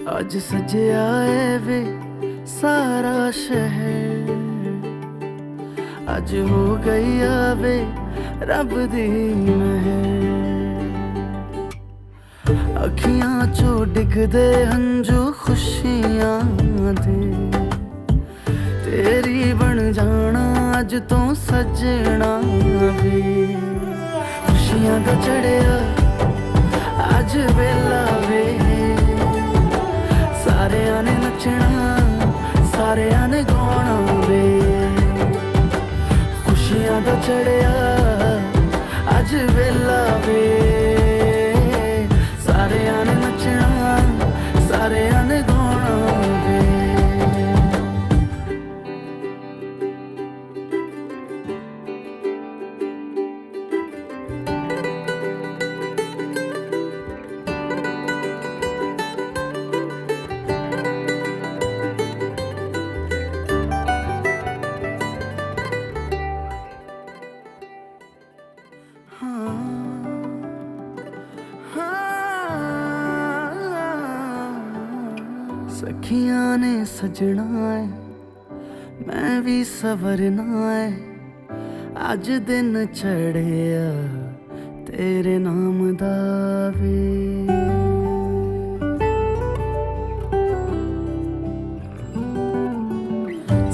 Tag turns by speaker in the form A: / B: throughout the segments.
A: आज सजया है वे सारा शहर, आज हो गई आवे रब दी मेहर। अखियां चो डिगदे हंजू खुशियां दे, तेरी बन जाना अज तो सजना वे। खुशियां दा चढ़िया अज वेला वे, सारेयां ने नचना सारेयां ने गाना वे। खुशियां दा चढ़िया अज वेला वे, सारेयां ने नचना सारेयां ने गाना वे। सखियां ने सजना है मैं भी सवरना है, अज दिन चढ़िया तेरे नाम दा वे।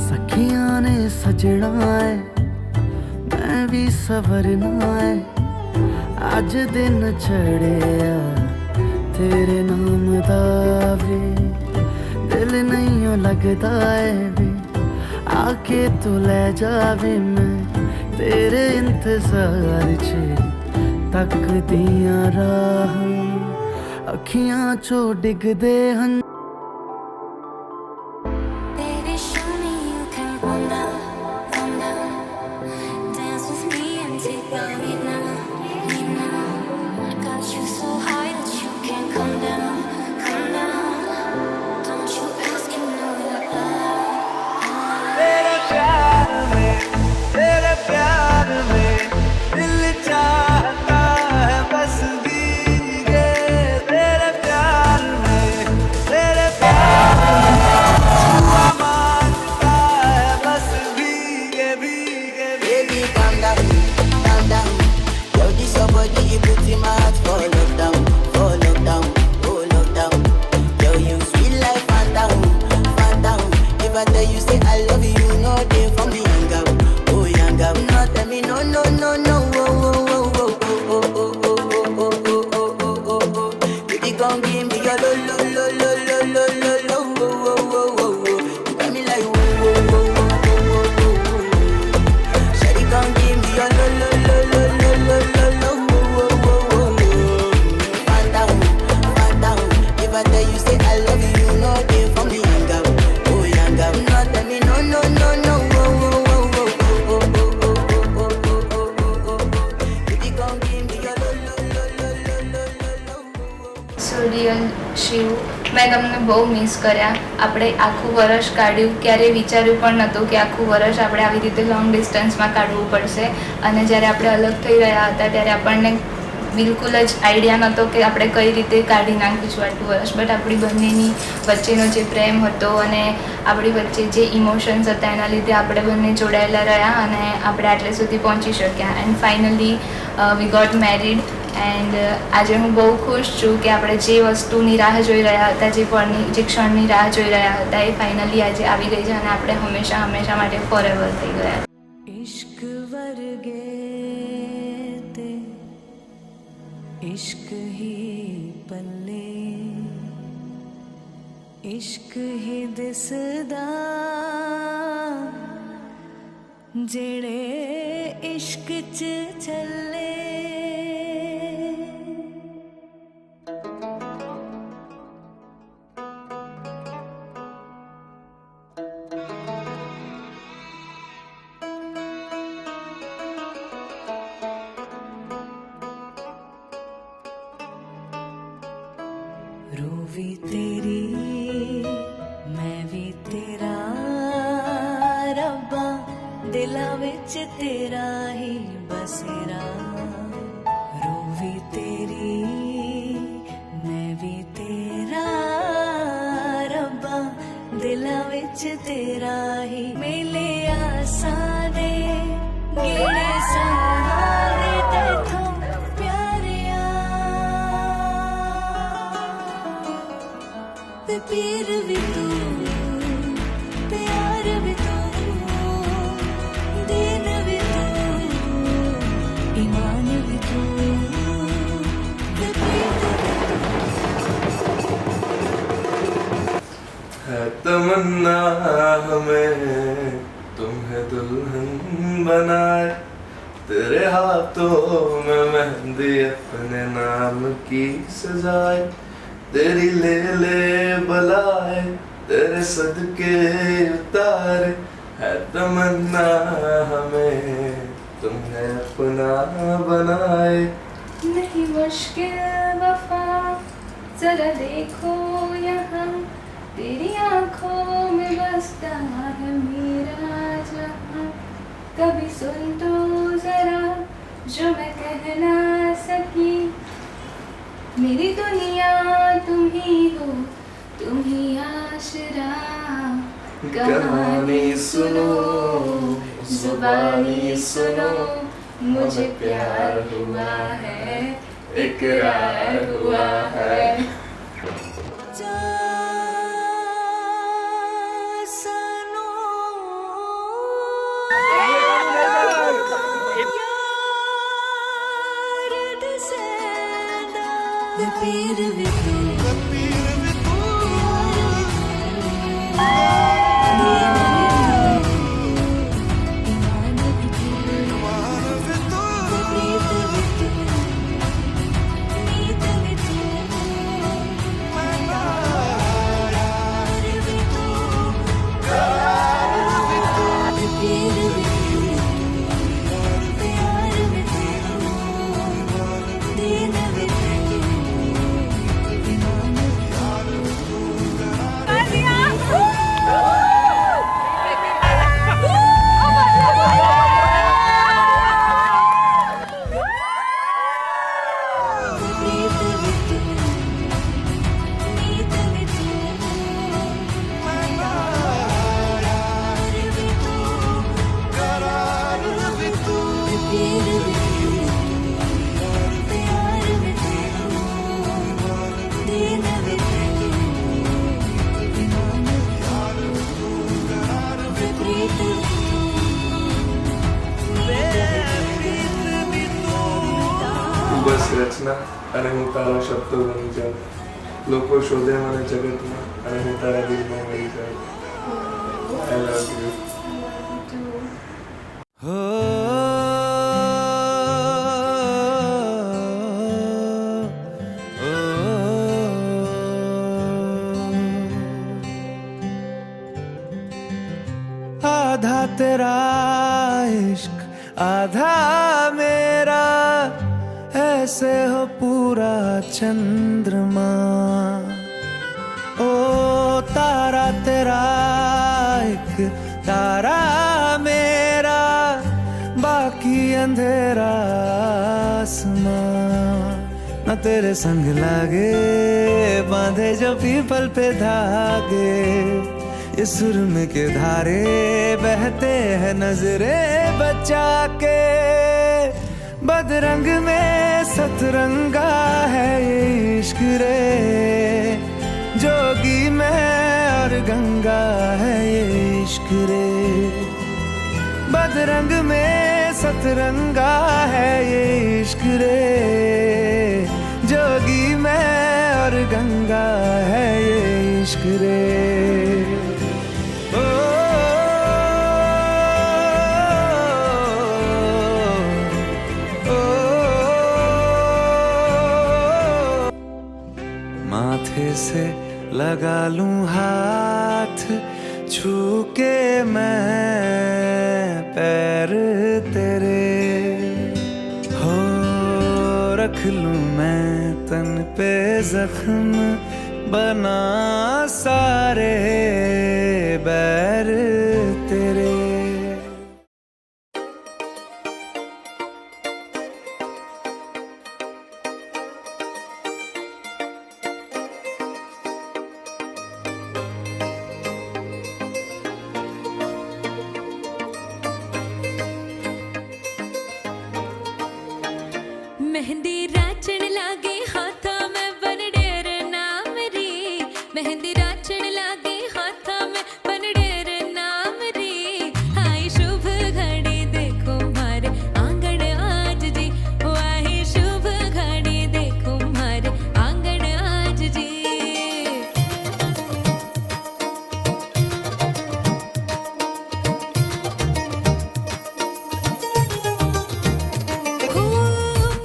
A: सखियां ने सजना है मैं भी सवरना है, अज दिन चढ़िया तेरे नाम दा वे। दिल नहीं लगता है वे आके तू ले जावे, मैं तेरे इंतजार च तक दिया राह। अखियां चो डिगदे हन
B: શિવ, મેં તમને બહુ મિસ કર્યા. આપણે આખું વર્ષ કાઢ્યું, ક્યારેય વિચાર્યું પણ નહોતું કે આખું વર્ષ આપણે આવી રીતે લોંગ ડિસ્ટન્સમાં કાઢવું પડશે. અને જ્યારે આપણે અલગ થઈ રહ્યા હતા ત્યારે આપણને બિલકુલ જ આઈડિયા નહોતો કે આપણે કઈ રીતે કાઢી નાખીશું આટલું વર્ષ. બટ આપણી બંનેની વચ્ચેનો જે પ્રેમ હતો અને આપણી વચ્ચે જે ઇમોશન્સ હતા એના લીધે આપણે બંને જોડાયેલા રહ્યા અને આપણે આટલે સુધી પહોંચી શક્યા. And finally we got married. એન્ડ આજે હું બહુ ખુશ છું કે આપણે જે વસ્તુની રાહ જોઈ રહ્યા હતા, જે ક્ષણની રાહ જોઈ રહ્યા હતા, એ ફાઇનલી આજે આવી ગઈ છે અને આપણે હંમેશા હંમેશા માટે ફોરએવર થઈ ગયા.
C: इश्क वर्गे ते इश्क ही पल्ले, इश्क ही दिसदा जेड़े इश्क च चले. रूह भी तेरी मैं भी तेरा, रब्बा दिला विच तेरा ही बसेरा. रूह भी तेरी मैं भी तेरा, च तेरा ही मिले आसाने गेड़े सहारे तेथों प्यारिया ते पीर भी तू प्यार भी तू दीन भी तू ईमान भी तू ते पीर
A: है तमन्ना हमें तुम्हें दुल्हन बनाए, तेरे हाथों में मेहंदी अपने नाम की सजाए, तेरी ले ले बलाए तेरे सदके उतारे, है तमन्ना हमें तुम्हें अपना बनाए।
B: नहीं मुश्किल वफा जरा देखो यहाँ, तेरी आंखों में बसता है मेरा जहां। कभी सुन तो जरा जो मैं कह ना सकी, मेरी दुनिया तुम ही हो, तुम ही आशरा। कहानी सुनो जुबानी सुनो, मुझे प्यार हुआ है, इकरार हुआ है।
C: पीर भी तू
A: બસ રચના અને હું તારા શબ્દો બની જાઉં, લોકો શોધે મને જગતમાં અને હું તારા દિલમાં મળી જાઉં. આઈ લવ યુ. आधा तेरा इश्क आधा मेरा, ऐसे हो पूरा चंद्रमा। ओ तारा तेरा एक तारा मेरा, बाकी अंधेरा आसमां। न तेरे संग लागे बांधे जो पीपल पे धागे, ये सुरम के धारे बहते हैं नजरे बचा के। बदरंग में सतरंगा है ये इश्क रे, जोगी में और गंगा है ये इश्क रे। बदरंग में सतरंगा है ये इश्क रे, जोगी में और गंगा है ये इश्क रे। माथे से लगा लूं हाथ, छू के मैं पैर तेरे, हो रख लूं मैं तन पे जख्म, बना सारे बैर तेरे।
C: मेहंदी राचण लागे हाथा में बन डेर नाम री मेहंदी राचण लागे हाथा में बन डेर नाम री आई शुभ घड़ी देखो मारे आंगन आज जी ओ आई शुभ घड़ी देखो मारे आंगन आज जी हो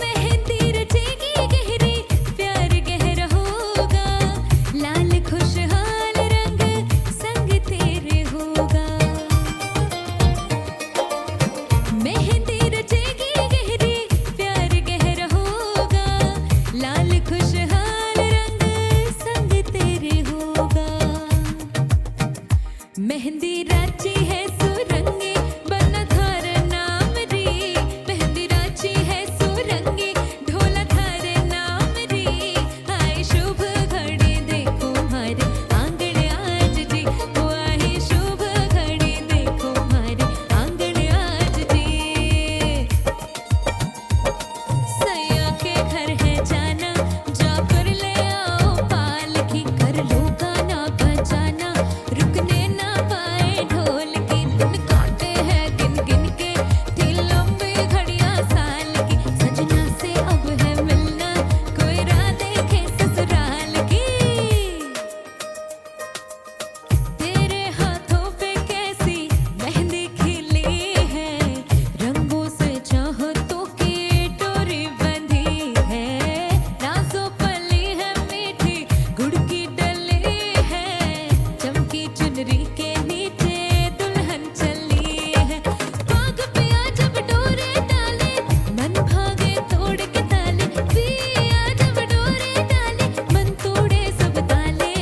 C: मेहंदी रचेगी गहरी प्यार गहरा होगा लाल खुशहाल रंग संग तेरे होगा मेहंदी रचेगी गहरी प्यार गहरा होगा लाल खुशहाल रंग संग तेरे होगा मेहंदी राची है सुरंगी बना थार नाम री मेहंदी राची है सुरंगी ढोला थार नाम री आई शुभ घड़ी देखो मारे आंगन आज जी ओ आई शुभ घड़ी देखो मारे आंगन आज जी सैया के घर है जाना जाकर ले आओ पालकी कर लो गाना बजाना रुकने ना पाए ढोल की दिन काटे हैं गिन गिन के थी लंबी घड़ियां साल की सजना से अब है मिलना कोई राह देखे ससुराल की तेरे हाथों पे कैसी मेहंदी खिली है रंगों से चाहतों की डोरी बंधी है नाज़ों पली है मीठी गुड़ की डली है चमकी चुनरी के नीचे दुल्हन चली है भाग पिया जब डोरे डाले मन भागे तोड़ के ताले पिया जब डोरे डाले मन तोड़े सब ताले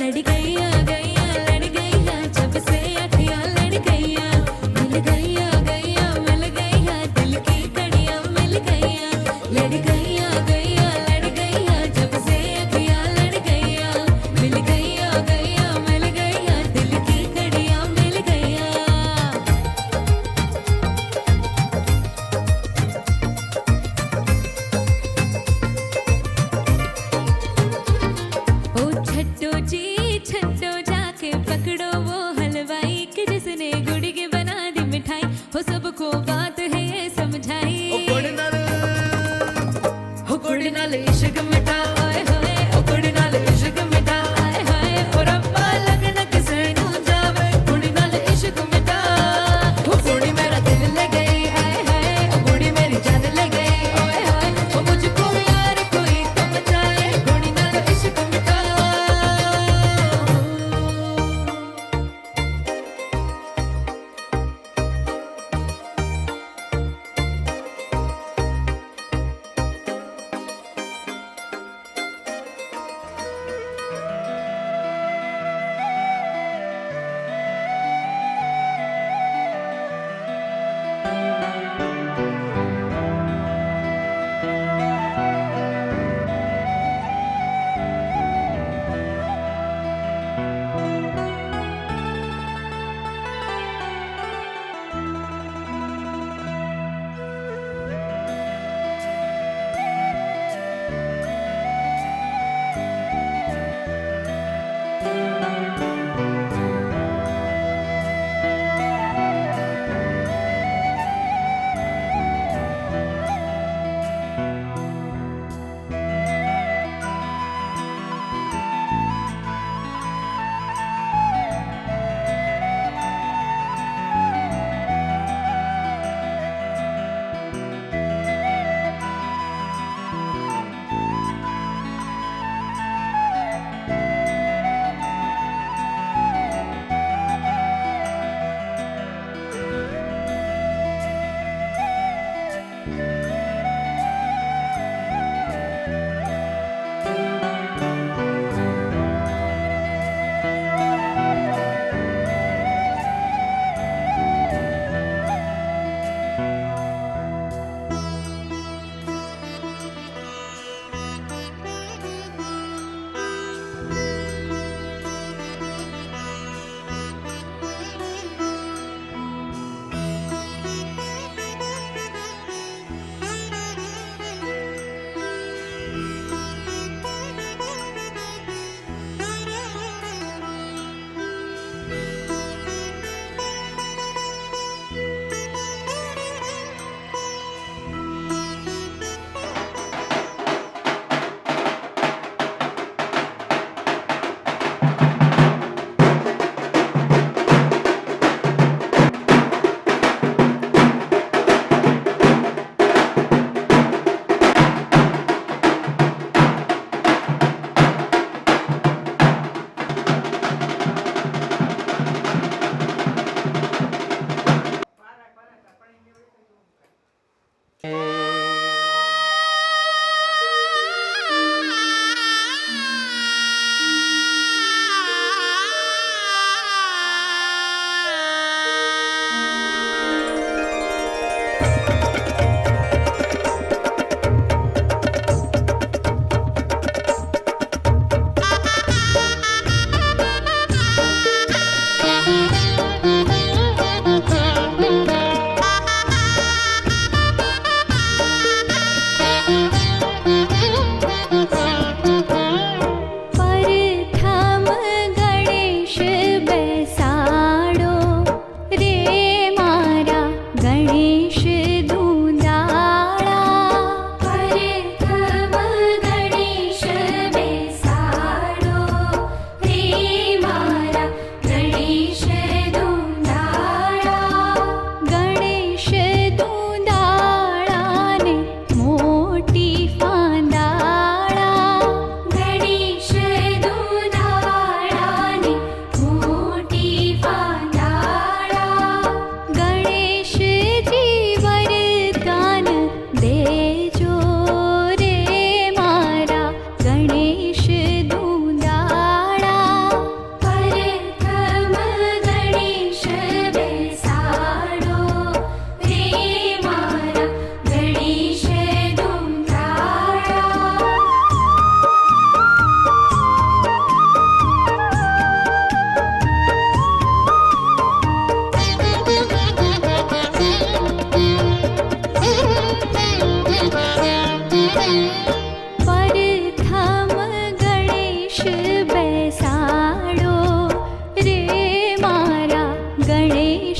C: लड़ गैया गैया लड़ गैया जब से अखियां लड़ गैया मिल गैया गैया मिल गैया दिल की कड़ियां मिल गैया लड़ गैया गैया लड़ गैया जब से अखियां लड़ गैया मिल गैया गैया मिल गैया दिल की कड़ियां मिल गैया ओ छट्टो जाके पकड़ो वो हलवाई के जिसने गुड़ की बना दी मिठाई हो सबको बात है ये समझाई हो गुड़ नाल इश्क मिठा ओए होए ओ गुड़ नाल इश्क मिठा आए हाय ओ रब्बा लगन किसे नू जावे गुड़ नाल इश्क मिठा ओ गुड़ी मेरा दिल ले गई आए हाय ओ गुड़ी मेरी जान ले गई ओए होए ओ मुझको यार कोई तो बचाए गुड़ी नाल इश्क मिठा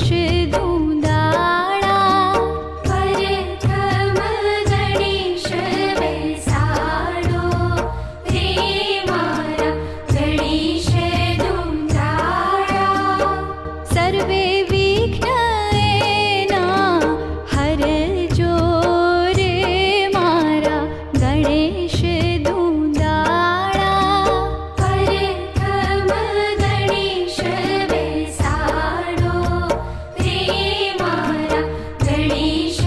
C: ગણેશ દુંદાળા પ્રથમ ગણેશ બેસાડો રે મારા ગણેશ દુંદાળા સર્વે વિઘ્ન એના હરજો રે મારા ગણેશ દુંદાળા પ્રથમ ગણેશ બેસાડો રે મારા ગણેશ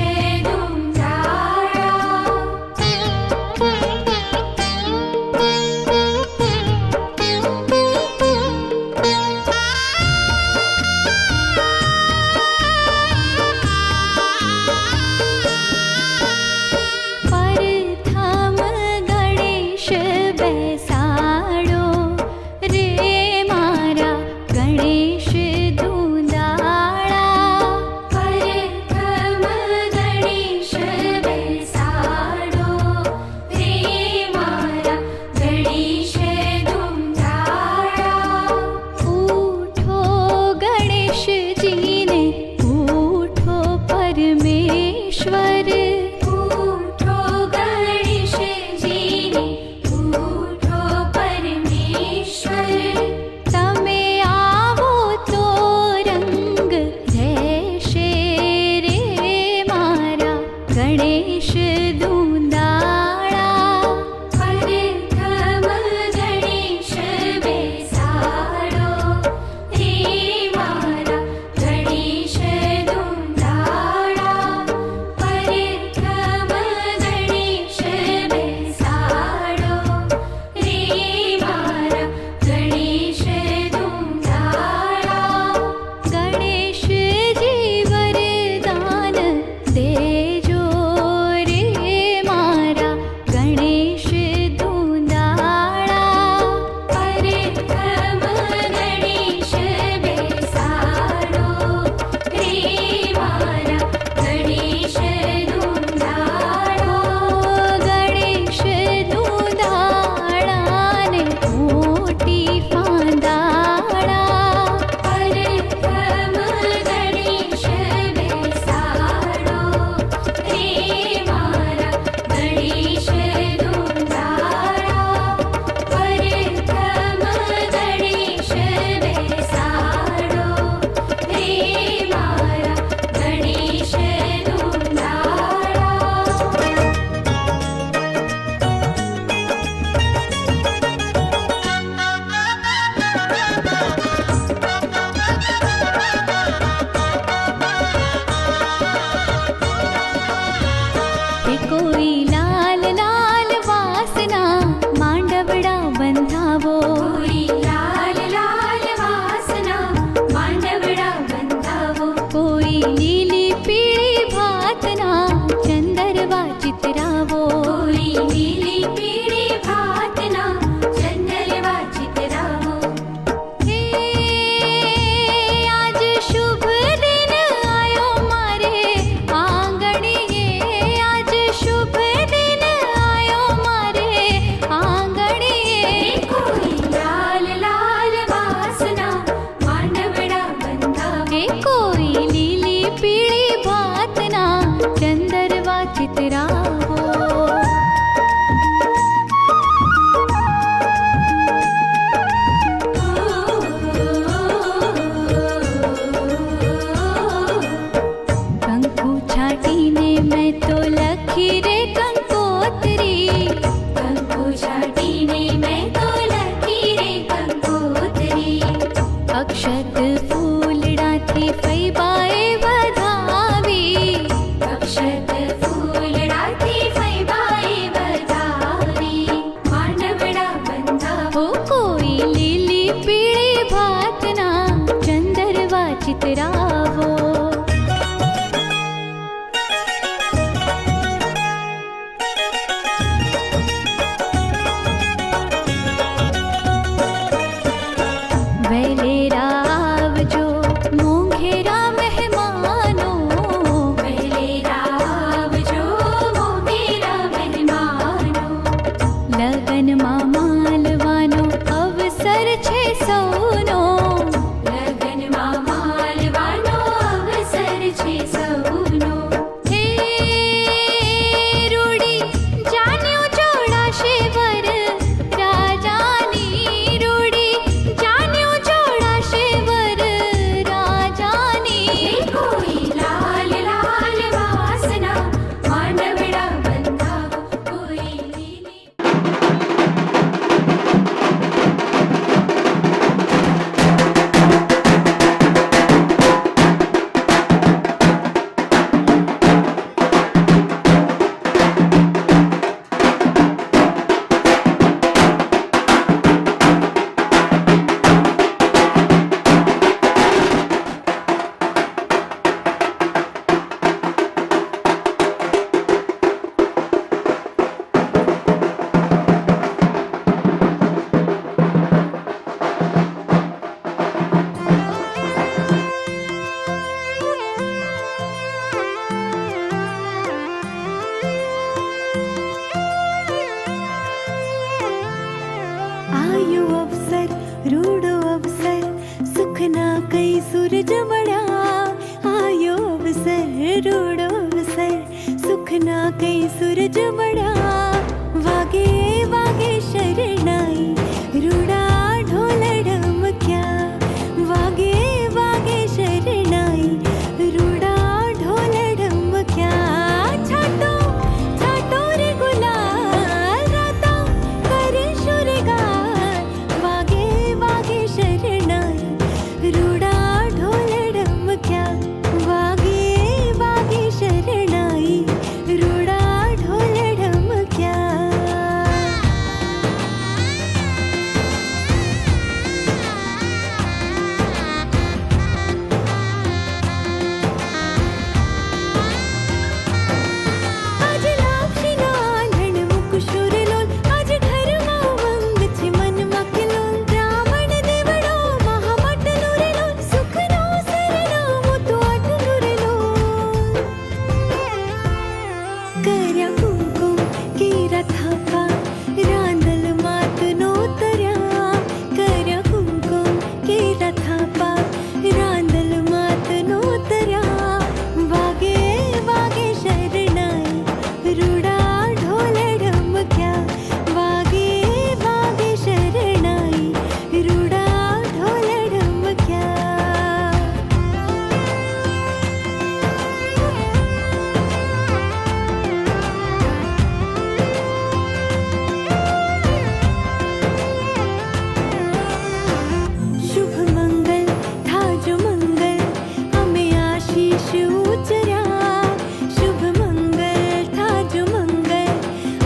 C: પ્રથમ ગણેશ બેસાડો રે મારા ગણેશ દુંદાળા પ્રથમ ગણેશ બેસાડો રે મારા ગણેશ દુંદાળા ઉઠો ગણેશજીને ઉઠો પરમેશ્વર ઉઠો ગણેશજીને ઉઠો પરમેશ્વર તમે આવો તો રંગ રહેશે રે મારા ગણેશ દુંદાળા પ્રથમ ગણેશ બેસાડો રે મારા ગણેશ દુંદાળા પ્રથમ ગણેશ બેસાડો રે મારા ગણેશ દુંદાળા ગણેશજી વરદાન દેજો રે મારા ગણેશ દુંદાળા પ્રથમ ગણેશ બેસાડો રે મારા ગણેશ દુંદાળા ગણેશ દુંદાળાને મોટી ફાંદાળા પ્રથમ ગણેશ બેસાડો રે મારા ગણેશ દુંદાળા પ્રથમ ગણેશ બેસાડો રે મારા ગણેશ દુંદાળા કોઈ લાલ લાલ વાસના માંડવડા બંધાવો કોઈ લાલ લાલ વાસના માંડવડા બંધાવો કોઈ લીલી પીળી ભાતના ચંદરવા ચિતરાવો કોઈ લીલી પીળી ભાતના ચંદરવા ચિતરાવો હે આજ શુભ દિન આયો મારે આંગણીએ આજ શુભ દિન આયો મારે આંગણીએ કોઈ લાલ લાલ વાસના માંડવડા બંધાવે કોઈ લીલી પીળી ભાતના ચંદરવા ચિતરાવો કંકુ છાટીને મેં તો લખી રે કંકોત્રી કંકુ છાટીને મેં તો લખી રે કંકોત્રી અક્ષત ફૂલડાથી ફૈબાએ વધાવી અક્ષત ફૂલડાથી ફૈબાએ વધાવી માંડવડા બંધાવો કોઈ લીલી પીળી ભાતના ચંદરવા ચિતરાવો વેલેરા આવજો મોંઘેરા મહેમાનો વેલેરા આવજો મોંઘેરા મહેમાનો લગનમાં માલવાનો અવસર છે સૌનો લગનમાં માલવાનો રૂડો અવસર સુખના કઈ સૂરજ મળ્યા વાગે વાગે શરણાઈ રૂડા ઢોલ ઢમક્યા વાગે વાગે શરણાઈ રૂડા ઢોલ ઢમક્યા છાટો છાટો રે ગુલાલ રાતા કરે શુરગાર વાગે વાગે શરણાઈ રૂડા ઢોલ ઢમક્યા વાગે વાગે શરણાઈ રૂડા ઢોલ ઢમક્યા આજે લાપસીના આંધણ મુકશુર લોલ આજે ઘરમાં ઉમંગ છે મનમાં કિલોલ બ્રાહ્મણ દેવડો મહામટનો રે લોલ સુખનો સરનામો તો આટલું રે લોલ કર્યા કુમકુમ કેરા થાપા રાંદલ માતનો તર્યા કર્યા કુમકુમ કેરા થાપા રાંદલ માતનો તર્યા વાગે વાગે શરણાઈ રૂડા ઢોલ ઢમક્યા વાગે વાગે શરણાઈ રૂડા ઢોલ ઢમક્યા શુભ મંગલ થાજો મંગલ અમે આશીષ ઉચર્યા શુભ મંગલ થાજો મંગલ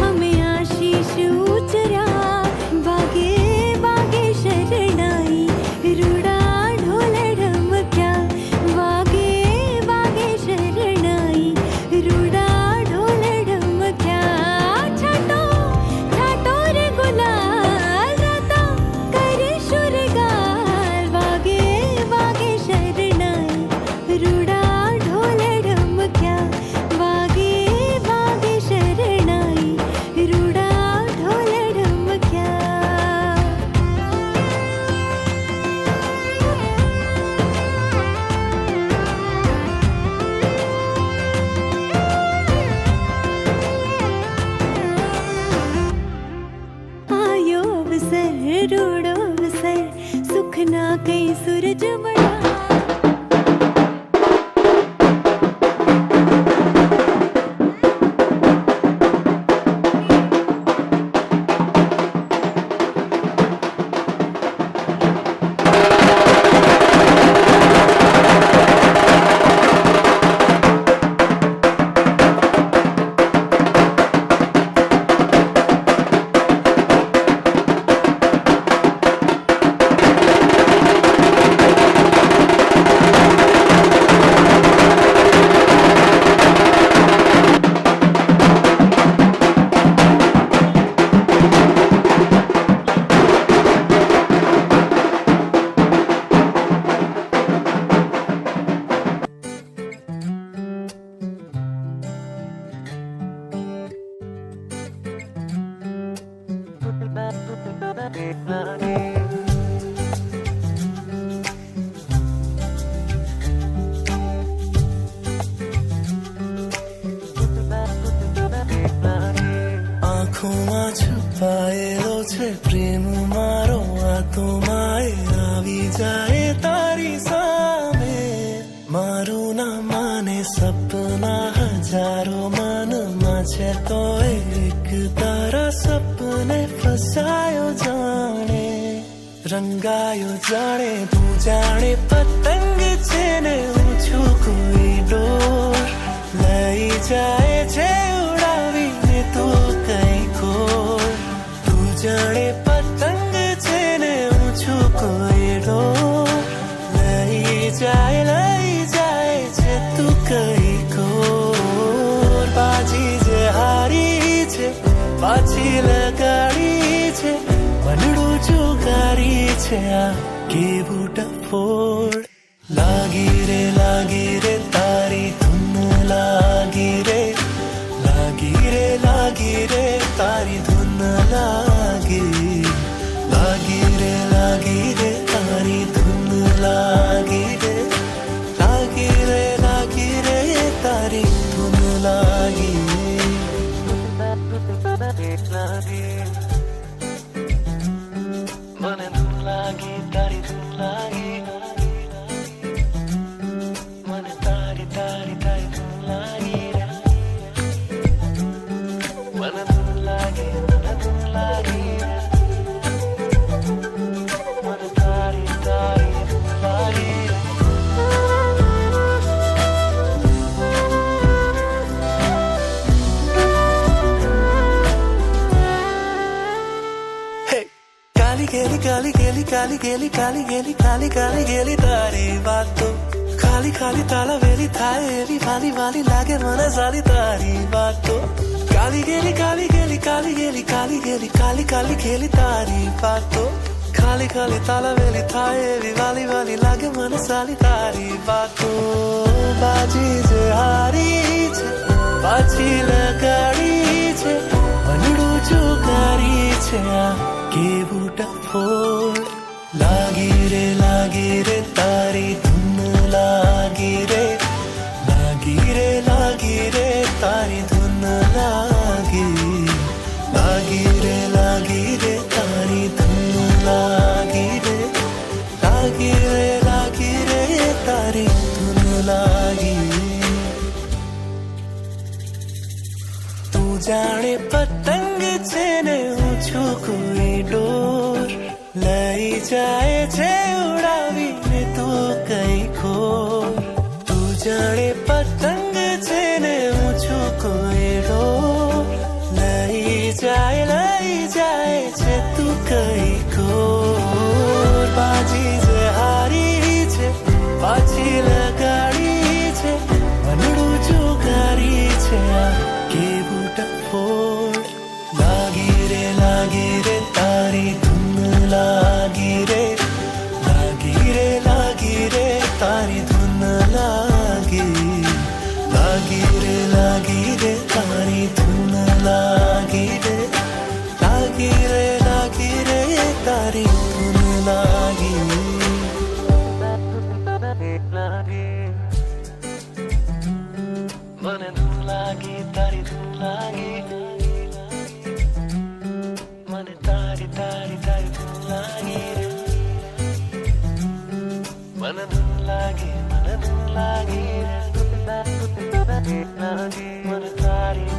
C: અમે આશીષ ઉચર્યા વાગે વાગે શરણાઈ રૂડા ઢોલ ઢમક્યા વાગે વાગે શરણાઈ રૂડા ઢોલ ઢમક્યા છાટો છાટો રે ગુલાલ રાતા કરે શુરગાર વાગે વાગે શરણાઈ રૂડા ઢોલ ઢમક્યા વાગે વાગે શરણાઈ રૂડા ઢોલ ઢમક્યા આયો અવસર રૂડો અવસર સુખના કઈ સૂરજ મળ્યા
A: આંખોમાં છુપાયેલો છે પ્રેમ મારો આ તો માએ આવી જાય તારી સામે મારું ના માને સપના હજારો મનમાં છે તો એક તારા સપને ફસાયો જાણે રંગાયો જાણે તું જાણે પતંગ છે ને હું છું કોઈ ડોર લઈ જાય છે ઉડાવીને તું કઈ ખોર તું જાણે પતંગ છે ને હું છું કોઈ ડોર લઈ જાય છે તું કઈ ખોર બાજી જે હારી છે પાછી લગાડી છે મનડું ચુકારી છે આ કેવું ડફોડ લાગી રે તારી ધૂન લાગી રે તારી ધૂન લાગી રે તારી ધૂન લાગી રે તારી કાલી ગેલી કાલી ગેલી કાલી ગેલી કાલી કાલી ગેલી તારી વાતો ખાલી ખાલી તાળવેલી થાય એવી વાલી વાલી લાગે મને સાલી તારી વાતો કાલી ગેલી કાલી ગેલી કાલી ગેલી કાલી ગેલી કાલી કાલી ગેલી તારી વાતો ખાલી ખાલી તાળવેલી થાય એવી વાલી વાલી લાગે મને સાલી તારી વાતો બાજી જે હારી છે પાછી લગાડી છે અનડું ચુકારી છે આ કેવું ટફોડ લાગી રે તારી ધૂન લાગી રે તારી ધૂન લાગી રે તારી ધૂન લાગી રે તારી ધૂન લાગી તું જાણે પતંગ છે ને હું છું કોઈ ડોર લઈ જાય છે ઉડાવીને તું કઈ ખો તું જાણે પતંગ છે ને હું છું કોઈ ડોર લઈ જાય છે તું કઈ ખો બાજી જે હારી છે પાછી લગાડી છે અનડું ચુકારી છે આ કેવું ટફોડ લાગી રે તારી ધૂન લાગી રે તારી ધૂન લાગી રે તારી ધૂન લાગી રે તારી ધૂન લાગી મને ધૂન લાગી તારી ધૂન લાગી મને તારી ધૂન લાગી મને ધૂન લાગી મને તારી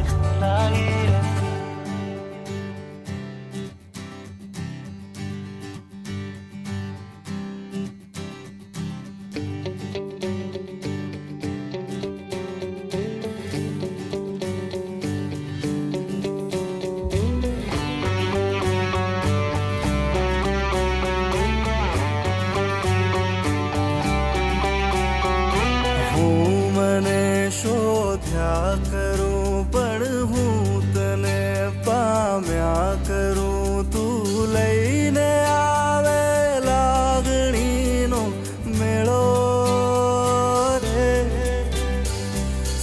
A: ધૂન લાગી શોધ્યા કરું પણ હું તને પામ્યા કરું તું લઈને આવે લાગણીનો મેળો રે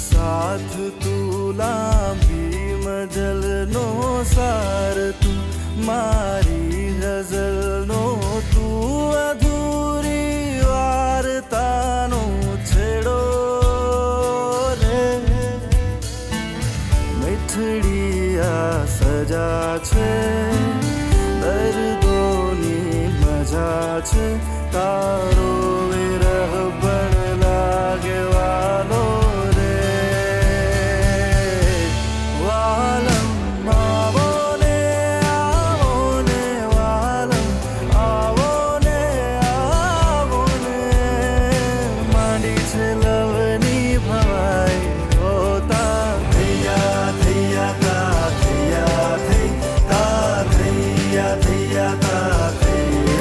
A: સાથ તું લાંબી મજલનો સાર તું મારી ગઝલનો તું અધૂરી વાર્તાનો છેડો સજા છે દર્દોની મજા છે તારો વિરહ પણ લાગે વાલો રે વાલમ આવો ને વાલમ આવો ને માંડી છે લવની ભવાઈ હોતા થૈયા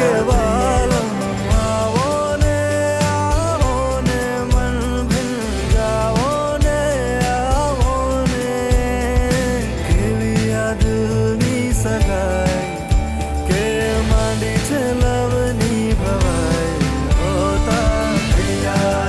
A: કેવાલમ આવો ને મન ભીલ જાઓ ને કેવી યાદની સગાઈ કે માંડી છે લવની ભવાઈ હોતા થૈયા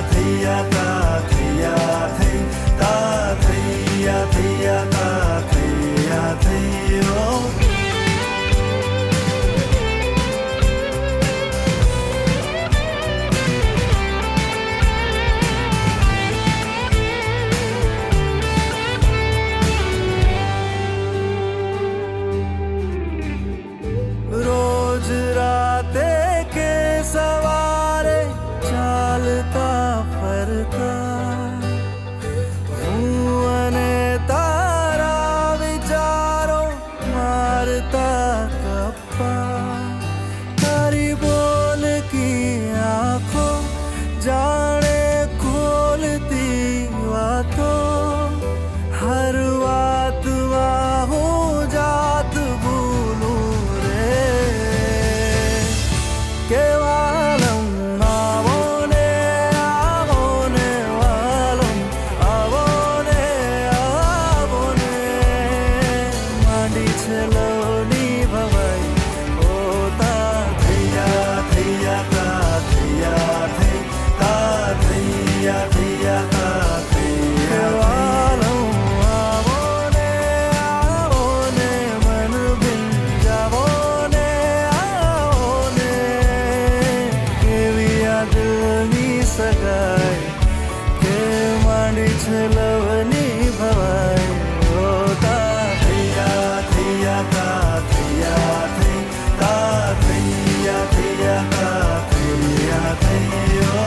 A: છે લવની ભવાઈ તા થૈયા થૈયા તા થૈયા થઈ તા થૈયા થૈયા તા થૈયા થૈયો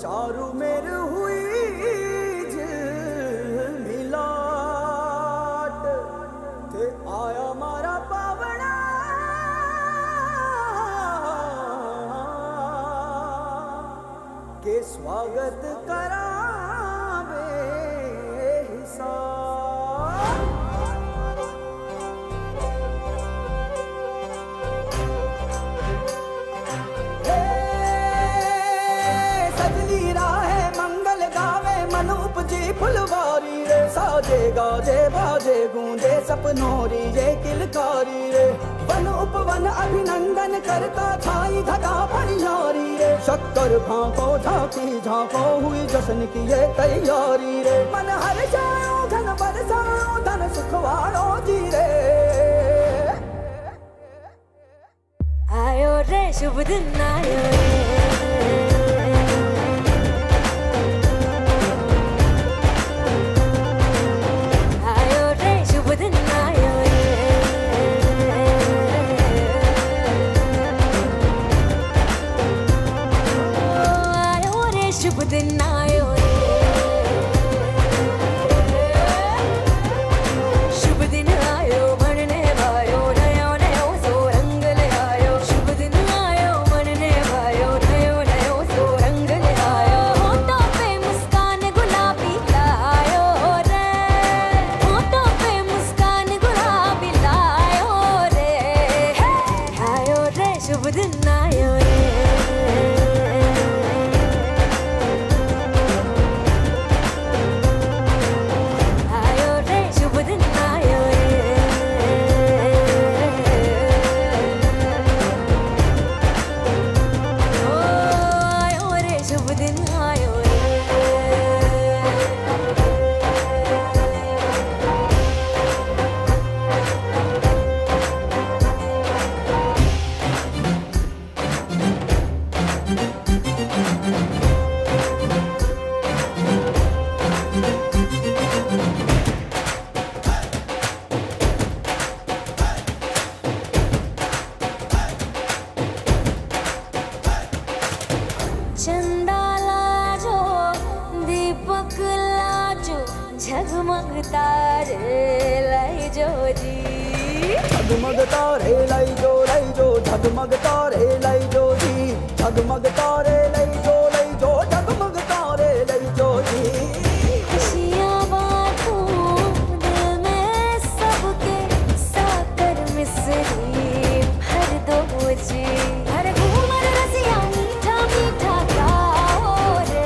D: चारू मेर हुई मिलाट थे आया मारा पावना के स्वागत करावे हिसाब बाजे गाजे बाजे गूंजे सपनों री ये किलकारी रे वन उपवन अभिनंदन करता छाई धगा भरियारी रे शक्कर भांको झांकी झांको हुई जश्न की ये तैयारी रे मन हर जाओ धन बरसाओ धन सुखवाड़ो जी रे
C: आयो रे शुभ दिन आयो रे आयो रे शुभ दिन आयो रे आयो रे शुभ दिन आयो रे शुभ दिन आयो बनने भायो नयो नयो सो रंग ले आयो शुभ दिन आयो बनने भायो नयो नयो सो रंग ले आयो होठों पे मुस्कान गुलाबी लायो रे होठों पे मुस्कान गुलाबी लायो रे आयो रे शुभ दिन आयो रे आयो रे शुभ दिन आयो रे ओ आयो रे शुभ दिन आयो रे चंदा लाजो दीपक लाजो झगमगता रे लाजो जी
D: झगमग तारे लाई जो झगमग तारे लाई जो जी झगमग तारे लाई जो झगमग तारे लाई जो जी
C: खुशियाँ बांटूं दिल में सबके साकर मिसरी भर दो जी हर घूमर रसिया मीठा मीठा गाओ रे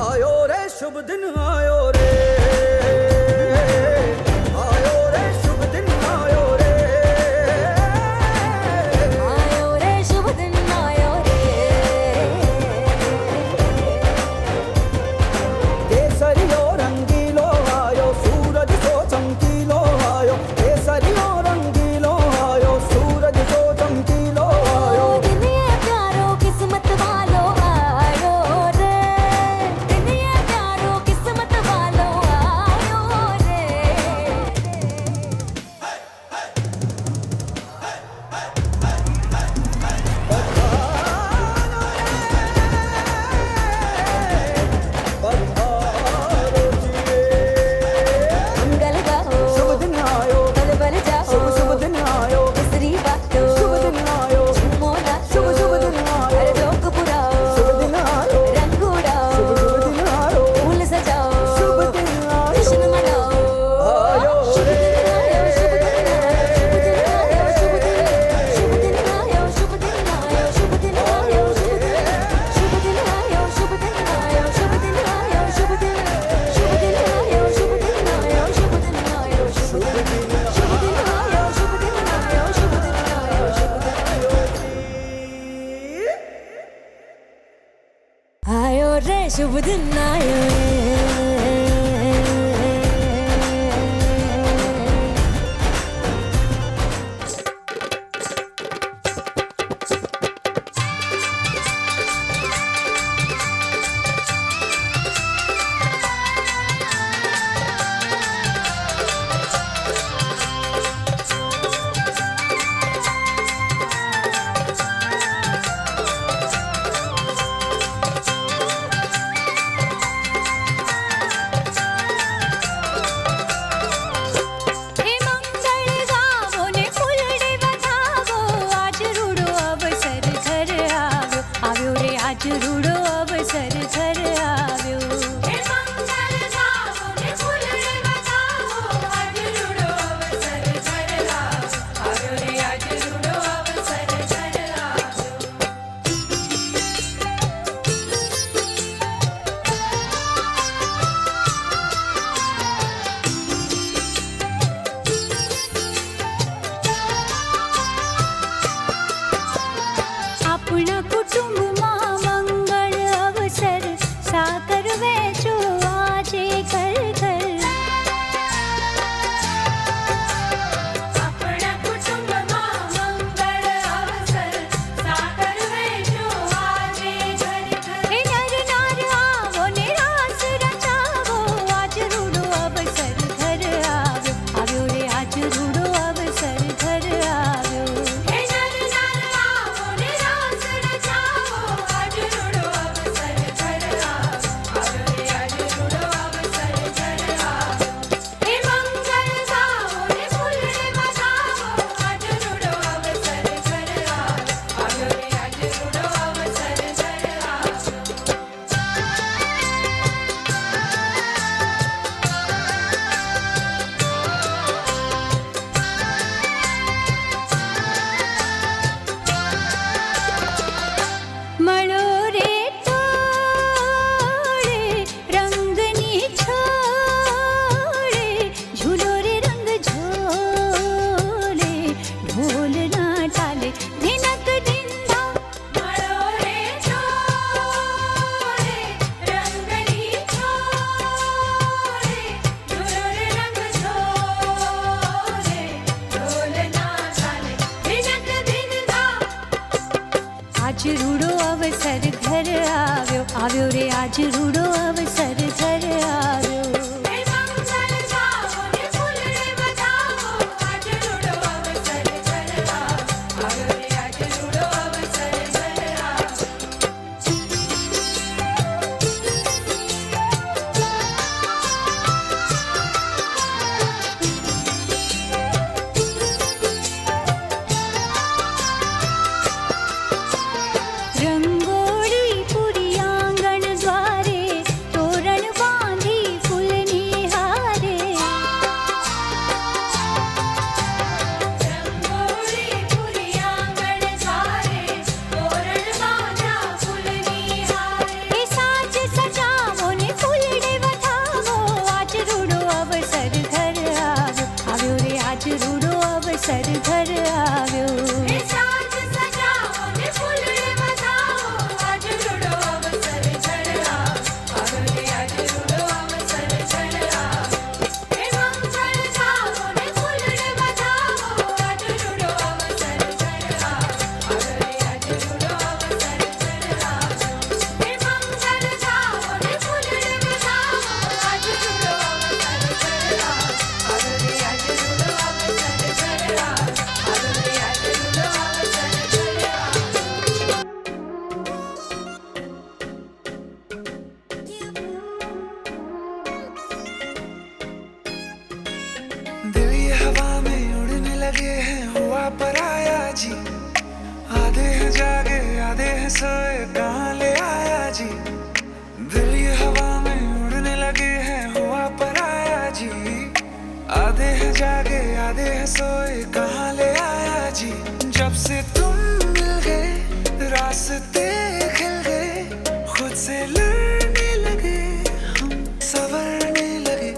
D: आयो रे शुभ दिन आयो रे आयो रे शुभ दिन आयो रे
C: आयो रे शुभ दिन आयो रे
D: केसरियो रंगीलो आयो सूरज सो चमकीलो आयो केसरियो रंगीलो आयो सूरज सो चमकीलो आयो
C: दिन ये प्यारो किस्मत वालो आयो रे दिन ये प्यारो किस्मत वालो आयो रे
D: पधारो जिए
C: मंगल गाओ
D: शुभ दिन आयो
C: बल बल जाओ
D: शुभ शुभ दिन आयो
C: मिसरी बाटो
D: शुभ दिन आयो
C: मोला
D: शुभ शुभ दिन आयो
C: हर जोक पुराओ
D: शुभ दिन आयो
C: रंग उड़ाओ
D: शुभ शुभ दिन आयो
C: फूल सजाओ
D: शुभ दिन आयो
C: जश्न मनाओ
D: आयो
C: शुभ
D: रे
C: दिन आयो शुभ दिन आयो शुभ दिन आयो शुभ दिन आयो शुभ दिन आयो शुभ दिन आयो शुभ दिन आयो शुभ दिन आयो शुभ दिन आयो शुभ दिन आयो शुभ दिन आयो शुभ दिन आयो शुभ दिन आयो शुभ दिन आयो शुभ दिन आयो शुभ दिन आयो आयो रे शुभ दिन आयो रे રૂડો અવસર ઘર આવ્યો આવ્યો રે આજ રૂડો અવસર ઘર આવ્યો રંગોળી પૂરી આંગણ દ્વારે તોરણ બાંધી ફૂલની હારે રંગોળી પૂરી આંગણ દ્વારે તોરણ બાંધા ફૂલની હારે એ સાજ સજાવો ને ફૂલડે વધાવો આજ રૂડો અવસર ઘર આવ્યો આવ્યો રે આજ રૂડો અવસર ઘર આવ્યો
A: दिल ये हवा में उड़ने लगे हैं हुआ पराया जी आधे हैं जागे आधे हैं सोए कहाँ ले आया जी दिल ये हवा में उड़ने लगे हैं हुआ पराया जी आधे हैं जागे आधे हैं सोए कहाँ ले आया जी जब से तुम मिल गए रास्ते खिल गए खुद से लड़ने लगे हम संवरने लगे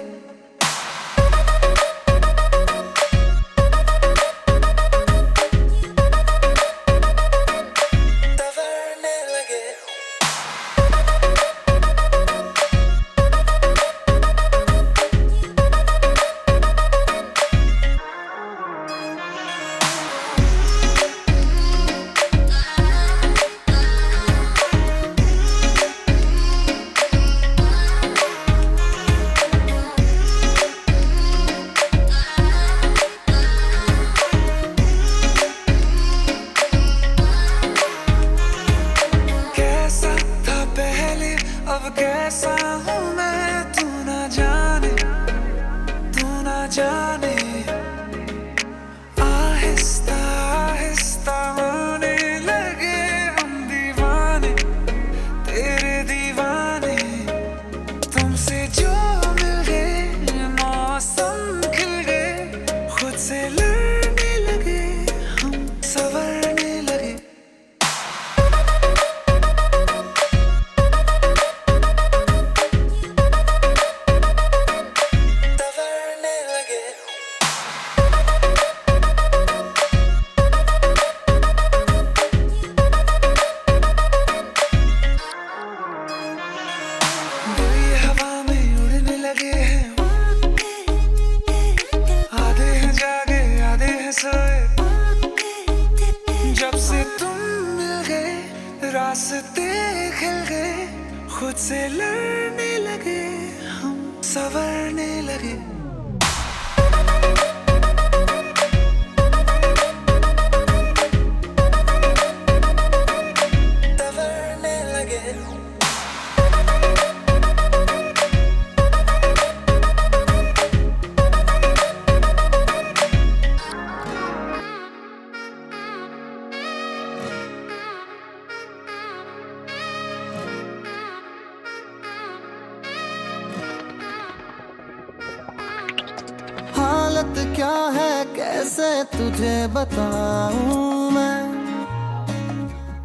A: अब कैसा हूँ मैं तू ना जाने आहिस्ता आहिस्ता होने लगे हम दीवाने तेरे दीवाने तुमसे जो मिल गए मौसम खिल गए खुद से लड़ने लगे हम संवरने लगे जब से तुम मिल गए रास्ते खिल गए खुद से लड़ने लगे हम संवरने लगे संवरने लगे
D: हालत क्या है कैसे तुझे बताऊं मैं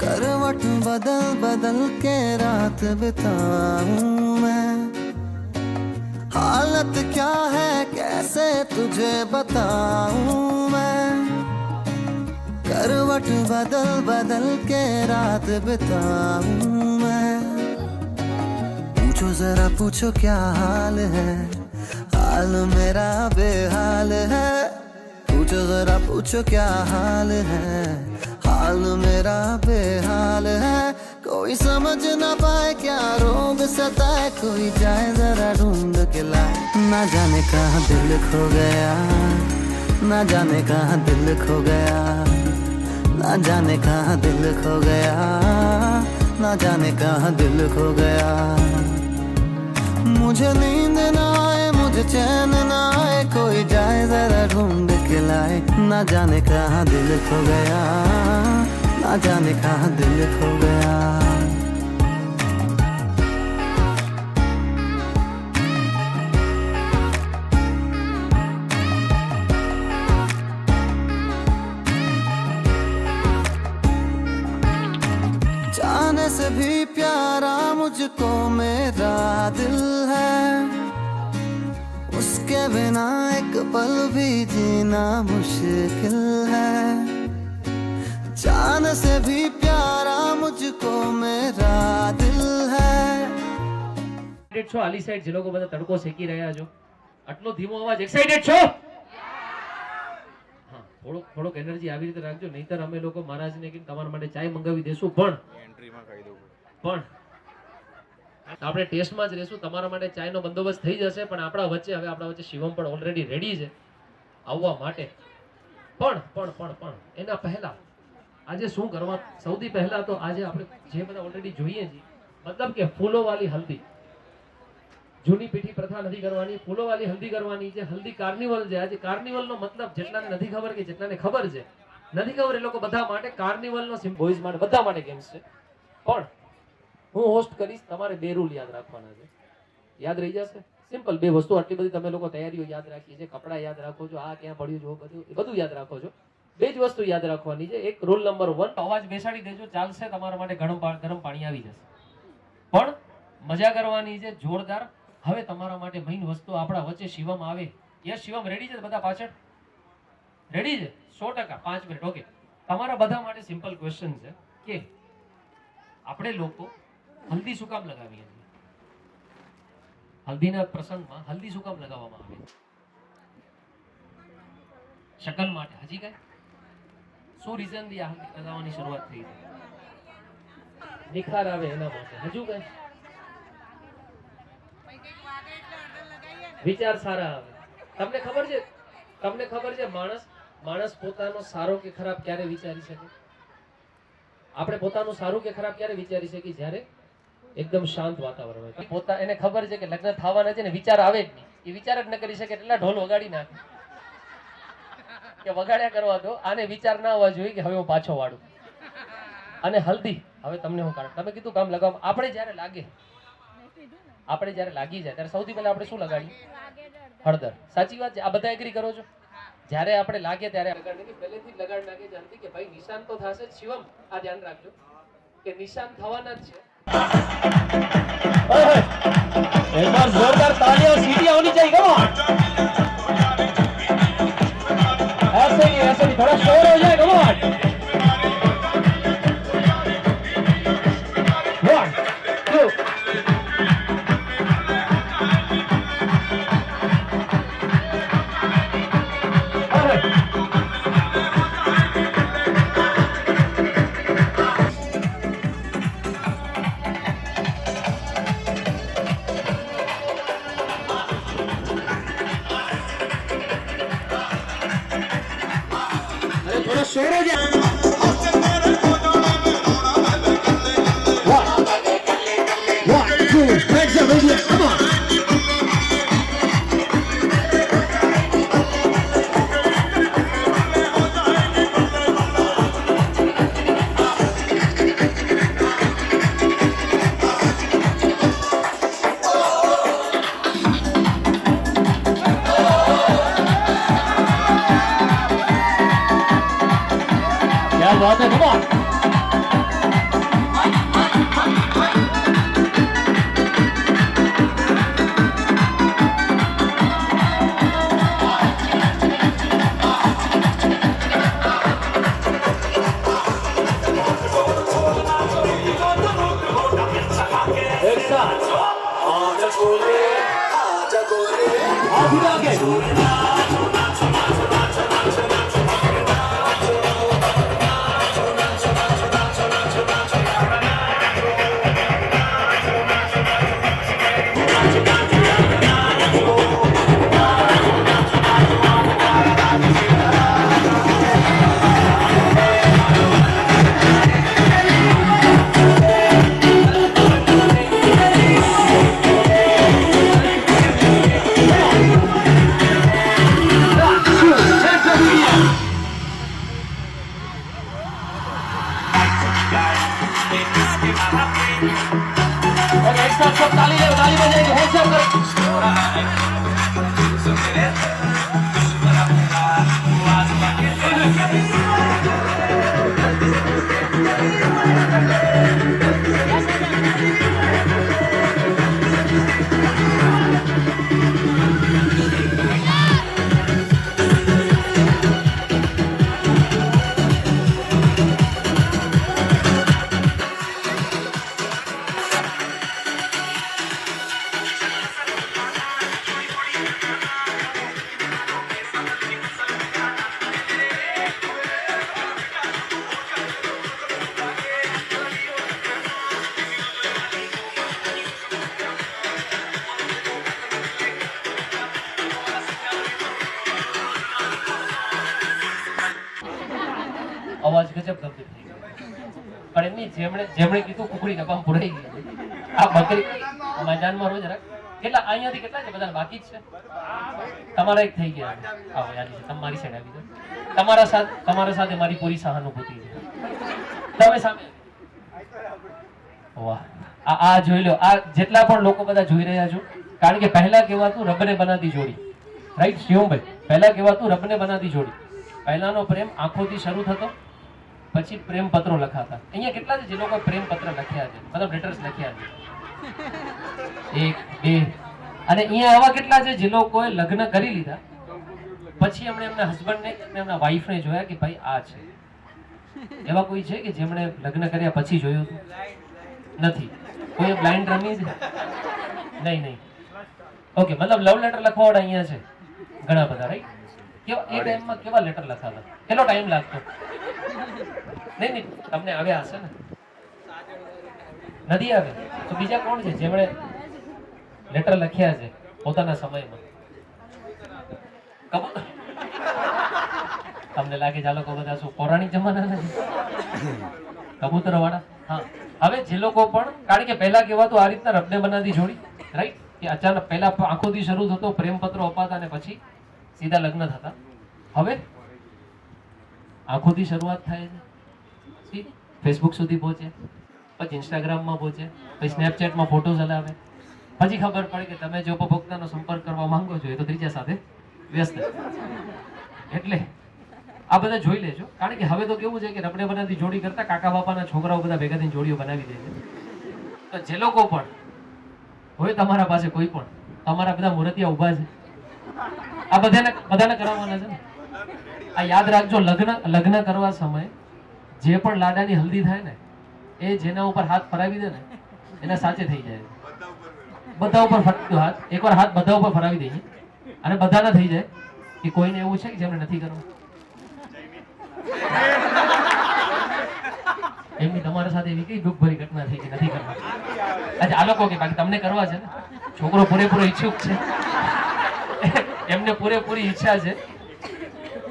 D: करवट बदल बदल के रात बिताऊं मैं हालत क्या है कैसे तुझे बताऊं मैं करवट बदल बदल के रात बिताऊं मैं पूछो जरा पूछो क्या हाल है हाल मेरा बेहाल है पूछो जरा पूछो क्या हाल है हाल
A: हाल मेरा बेहाल है, कोई समझ ना पाए क्या रोग सताए, कोई जाए जरा ढूंढ के लाए। ना जाने कहाँ दिल खो गया, ना जाने कहाँ दिल खो गया, ना जाने कहाँ दिल खो गया, ना जाने कहाँ दिल खो गया। मुझे नींद ना आए, मुझे चैन ना आए, कोई जाए जरा ढूंढ के लाए। ना जाने कहाँ दिल खो गया, ना जाने कहाँ दिल खो गया। जाने से भी प्यारा मुझको मेरा दिल है, उसके बिना एक पल भी जीना मुश्किल है। जान से भी प्यारा मुझको मेरा दिल है।
E: એક્સાઇટેડ છો આલી સાઈડ જે લોકો બધા તડકો શેકી રહ્યા છો, આટલો ધીમો અવાજ, એક્સાઇટેડ છો? હા, થોડોક એનર્જી આવી રીતે રાખજો, નહીતર અમે લોકો મહારાજને કહીને તમારા માટે ચાય મંગાવી દેશું, પણ આપણે ટેસ્ટમાં જ રહેશું, તમારા માટે ચાયનો બંદોબસ્ત થઈ જશે, પણ આપણા વચ્ચે શિવમ પણ ઓલરેડી રેડી છે આવવા માટે। પણ એના પહેલા આજે શું કરવા, સૌથી પહેલા તો આજે આપણે જે બધા ઓલરેડી જોઈએ છીએ, મતલબ કે ફૂલોવાળી હલ્દી, જૂની પીઠી પ્રથા નથી કરવાની, ફૂલોવાળી હલ્દી કરવાની છે। હલ્દી કાર્નિવલ છે આજે। કાર્નિવલનો મતલબ જેટલાને નથી ખબર કે જેટલાને ખબર છે, નથી ખબર એ લોકો બધા માટે કાર્નિવલનો બોયઝ માટે બધા માટે ગેમ્સ છે, પણ હું હોસ્ટ કરીશ, તમારે 2 રૂલ યાદ રાખવાના છે, યાદ રહી જશે। સિમ્પલ 2 વસ્તુ, આટલી બધી તમે લોકો તૈયારીઓ યાદ રાખી છે, કપડા યાદ રાખો છો, આ ક્યાં પડ્યું છે, બધું યાદ રાખો છો। 2 જ વસ્તુ યાદ રાખવાની છે। એક રૂલ નંબર 1, અવાજ બેસાડી દેજો, ચાલશે, તમારા માટે ગરમ પાણી આવી જશે, પણ મજા કરવાની છે જોરદાર। હવે તમારા માટે મેઇન વસ્તુ, આપણા વચ્ચે શિવમ આવે। યસ શિવમ રેડી છે? બધા પાછળ રેડી છે? 100%, 5 મિનિટ, ઓકે। તમારા બધા માટે સિમ્પલ ક્વેશ્ચન છે કે આપણે લોકો હલ્દી શું કામ લગાવીએ છીએ? હલ્દીના પ્રસંગમાં હલ્દી શું કામ લગાવવામાં આવે? શકલ માટે। હજી કઈ શું રીઝન થી આ હલ્દી લગાવવાની શરૂઆત થઈ છે? નિખાર આવે એના માટે। હજુ કઈ વિચાર સારા આવે? તમને ખબર છે માણસ પોતાનો સારો કે ખરાબ ક્યારે વિચારી શકે? આપણે પોતાનું સારું કે ખરાબ ક્યારે વિચારી શકીએ? જ્યારે એકદમ શાંત વાતાવરણ હોય। એને ખબર છે કે લગ્ન થવાના છે ને, વિચાર આવે જ નહીં, એ વિચાર જ ન કરી શકે, એટલા ઢોલ વગાડી નાખે કે વગાડ્યા કરવા દો, આને વિચાર ના આવવા જોઈએ કે હવે હું પાછો વાળું। અને હલ્દી, હવે તમને હું કારણ, તમે કીધું કામ લગાવ, આપણે જયારે લાગી જાય ત્યારે સૌથી પહેલા આપણે શું લગાડીએ? હળદર। સાચી વાત છે, આ બધા એગ્રી કરો છો? જ્યારે આપણે લાગે ત્યારે પહેલેથી લગાડ નાખે જાણતી કે ભાઈ નિશાન તો થશે જ। શિવમ આ ધ્યાન રાખજો કે નિશાન થવાના જ છે। एक बार जोरदार ताली और सीटियां होनी चाहिए। कम ऑन, ऐसे नहीं, थोड़ा शोर हो जाए। कम ऑन, 1 2 थोड़ा शोर हो जाए। 1 2 hands up, baby, come on। क्या बात है, come on। एक साथ आगे और एक साथ सब ताली बजाएंगे होश कर અવાજ ગજબ ગંભીર થઈ ગયો પણ એમની જેમણે કીધું કુકડી ડબ્બામાં પુરાઈ ગઈ આ બકરી મેદાનમાં રોજ કેટલા અહીંયાથી કેટલા છે બધા બાકી જ છે તમારા એક થઈ ગયા આવો યાદ છે તમારી સાઈડ આવી જાઓ તમારા સાથે મારી પૂરી સહાનુભૂતિ છે તમે સામે વાહ આ જોઈ લો આ જેટલા પણ લોકો બધા જોઈ રહ્યા છો કારણ કે પહેલા કહેવાતું રબને બનાતી જોડી રાઈટ શિવમભાઈ પહેલા કહેવાતું રબને બનાતી જોડી પહેલાનો પ્રેમ આંખોથી શરૂ થતો પછી પ્રેમ પત્રો લખાતા અહીંયા કેટલા છે જે લોકો પ્રેમ પત્ર લખ્યા છે મતલબ લેટર્સ લખ્યા છે 1 2 અને અહીંયા આવા કેટલા છે જે લોકોએ લગ્ન કરી લીધા પછી એમણે એમના હસબન્ડને એમના વાઈફને જોયા કે ભાઈ આ છે એવા કોઈ છે કે જેમણે લગ્ન કર્યા પછી જોયું હતું નથી કોઈ બ્લાઇન્ડ રમી છે નહીં ઓકે મતલબ લવ લેટર લખવાવાળા અહીંયા છે ઘણા બધા રાઈટ કેવા એ ટાઈમમાં કેવા લેટર લખાતા કેટલો ટાઈમ લાગતો નહીં તમને આવ્યા હશે ને નથી આવે તો બીજા કોણ છે જેમણે લેટર લખ્યા છે પોતાના સમયમાં તમને લાગે છે આ લોકો બધા શું પૌરાણિક જમાના નથી કબૂતર વાળા હા હવે જે લોકો પણ કારણ કે પહેલા કહેવાતું આ રીતના રબને બનાતી જોડી રાઈટ કે અચાનક પહેલા આંખોથી શરૂ થતો પ્રેમ પત્રો અપાતા અને પછી સીધા લગ્ન થતા હવે આંખોથી શરૂઆત થાય છે ફેસબુક સુધી પહોંચે પછી ઇન્સ્ટાગ્રામમાં પહોંચે પછી સ્નેપચેટમાં ફોટોઝ હલાવે પછી ખબર પડે કે તમે જો ઉપભોક્તાનો સંપર્ક કરવા માંગો છો એ તો ત્રીજા સાથે વ્યસ્ત છે એટલે આ બધા જોઈ લેજો કારણ કે હવે તો કેવું છે કે રબને બનાતી જોડી કરતા કાકા બાપાના છોકરાઓ બધા ભેગા થઈને જોડીઓ બનાવી દે છે તો જે લોકો પણ હોય તમારા પાસે કોઈ પણ તમારા બધા મૂર્તિયા ઊભા છે આ બધાને કરાવવાના છે ને આ યાદ રાખજો લગ્ન કરવા સમયે જે પણ લાડાની હલ્દી થાય ને એ જેના ઉપર હાથ ફરાવી દે ને એના સાચે થઈ જાય બધા ઉપર ફરતો હાથ એકવાર હાથ બધા ઉપર ફરાવી દઈએ અને બધાના થઈ જાય કે કોઈને એવું છે કે જેમને નથી કરવું એમની તમારા સાથે એવી કઈ દુઃખભરી ઘટના થઈ કે નથી કરવા આજે આ લોકો કે બાકી તમને કરવા છે ને છોકરો પૂરેપૂરો ઈચ્છુક છે એમને પૂરેપૂરી ઈચ્છા છે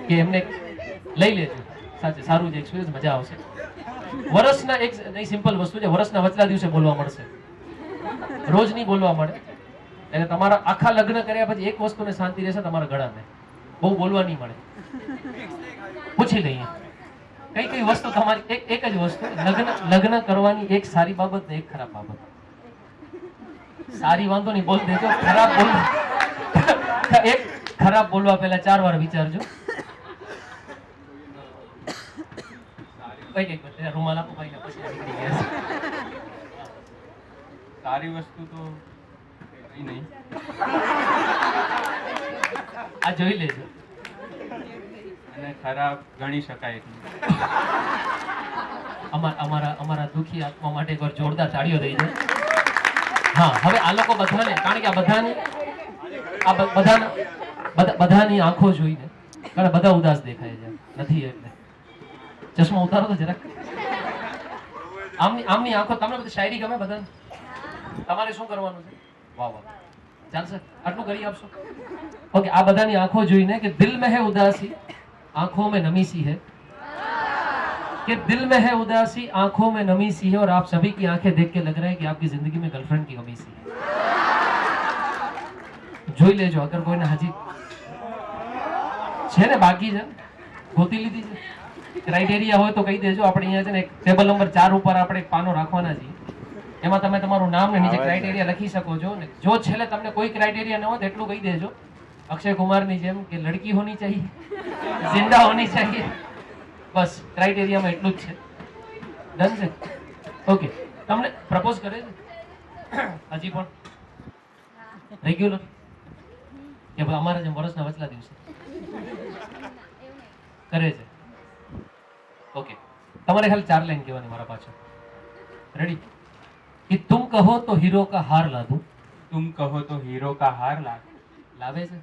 E: કે એમને લઈ લેજો સાચે સારું છે એક્સપિરિયન્સ મજા આવશે વર્ષના એક નહીં સિમ્પલ વસ્તુ છે વર્ષના વચલા દિવસે બોલવા મળશે રોજ નહીં બોલવા મળે એટલે તમારા આખા લગ્ન કર્યા પછી એક વસ્તુને શાંતિ રહેશે તમારા ગળાને બહુ બોલવા નહીં મળે પૂછી લઈએ કઈ કઈ વસ્તુ તમારી એક જ વસ્તુ લગ્ન કરવાની એક સારી બાબત ને એક ખરાબ બાબત સારી વાંધો નહીં બોલ દેજો ખરાબ બોલ એક ખરાબ બોલવા પહેલા 4 વાર વિચારજો કઈ રૂમાલ આપો ભાઈ પછી નીકળી ગયા
F: સારી વસ્તુ તો કઈ નહીં
E: આ જોઈ લેજો
F: અને ખરાબ ગણી શકાય નહીં.
E: અમારા દુખી આત્મા માટે એકવાર જોરદાર તાળીઓ દઈ છે હા હવે આ લોકો બધાને કારણ કે બધાની આંખો જોઈને કારણ બધા ઉદાસ દેખાય છે નથી એટલે ચશ્મા ઉતારો તો જરાક આમની આંખો તમને બધી શાયરી ગમે બધાને તમારે શું કરવાનું છે વાહ વાહ ચાલશે આટલું કરી આપશો ઓકે આ બધાની આંખો જોઈને કે દિલ में है उदासी आंखों में नमी सी है कि दिल में है उदासी आंखों में नमी सी है और आप सभी की आंखें देख के लग रहा है कि आपकी जिंदगी में गर्लफ्रेंड की कमी सी है જોઈ લેજો અગર કોઈને હજી છે ને બાકી છે ગોતી લીધી છે ક્રાઇટેરિયા હોય તો કહી દેજો આપણે અહીંયા છે ને એક ટેબલ નંબર 4 ઉપર આપણે એક પાનો રાખવાના છીએ એમાં તમે તમારું નામ ને નીચે ક્રાઇટેરિયા લખી શકો છો ને જો છેલ્લે તમને કોઈ ક્રાઇટેરિયા ન હોય તો એટલું કહી દેજો અક્ષય કુમારની જેમ કે લડકી હોની ચાહીએ જિંદા હોની ચાહીએ બસ ક્રાઇટેરિયામાં એટલું જ છે ડન છે ઓકે તમને પ્રપોઝ કરે છે હજી પણ રેગ્યુલર કે ભાઈ અમારા જેમ વર્ષના વચલા દિવસે કરે છે ઓકે તમારે ખાલી 4 લાઈન કહેવાની મારા પાછળ રેડી कि तुम कहो तो हीरो का हार ला दूं
F: तुम कहो तो हीरो का हार
E: लावे से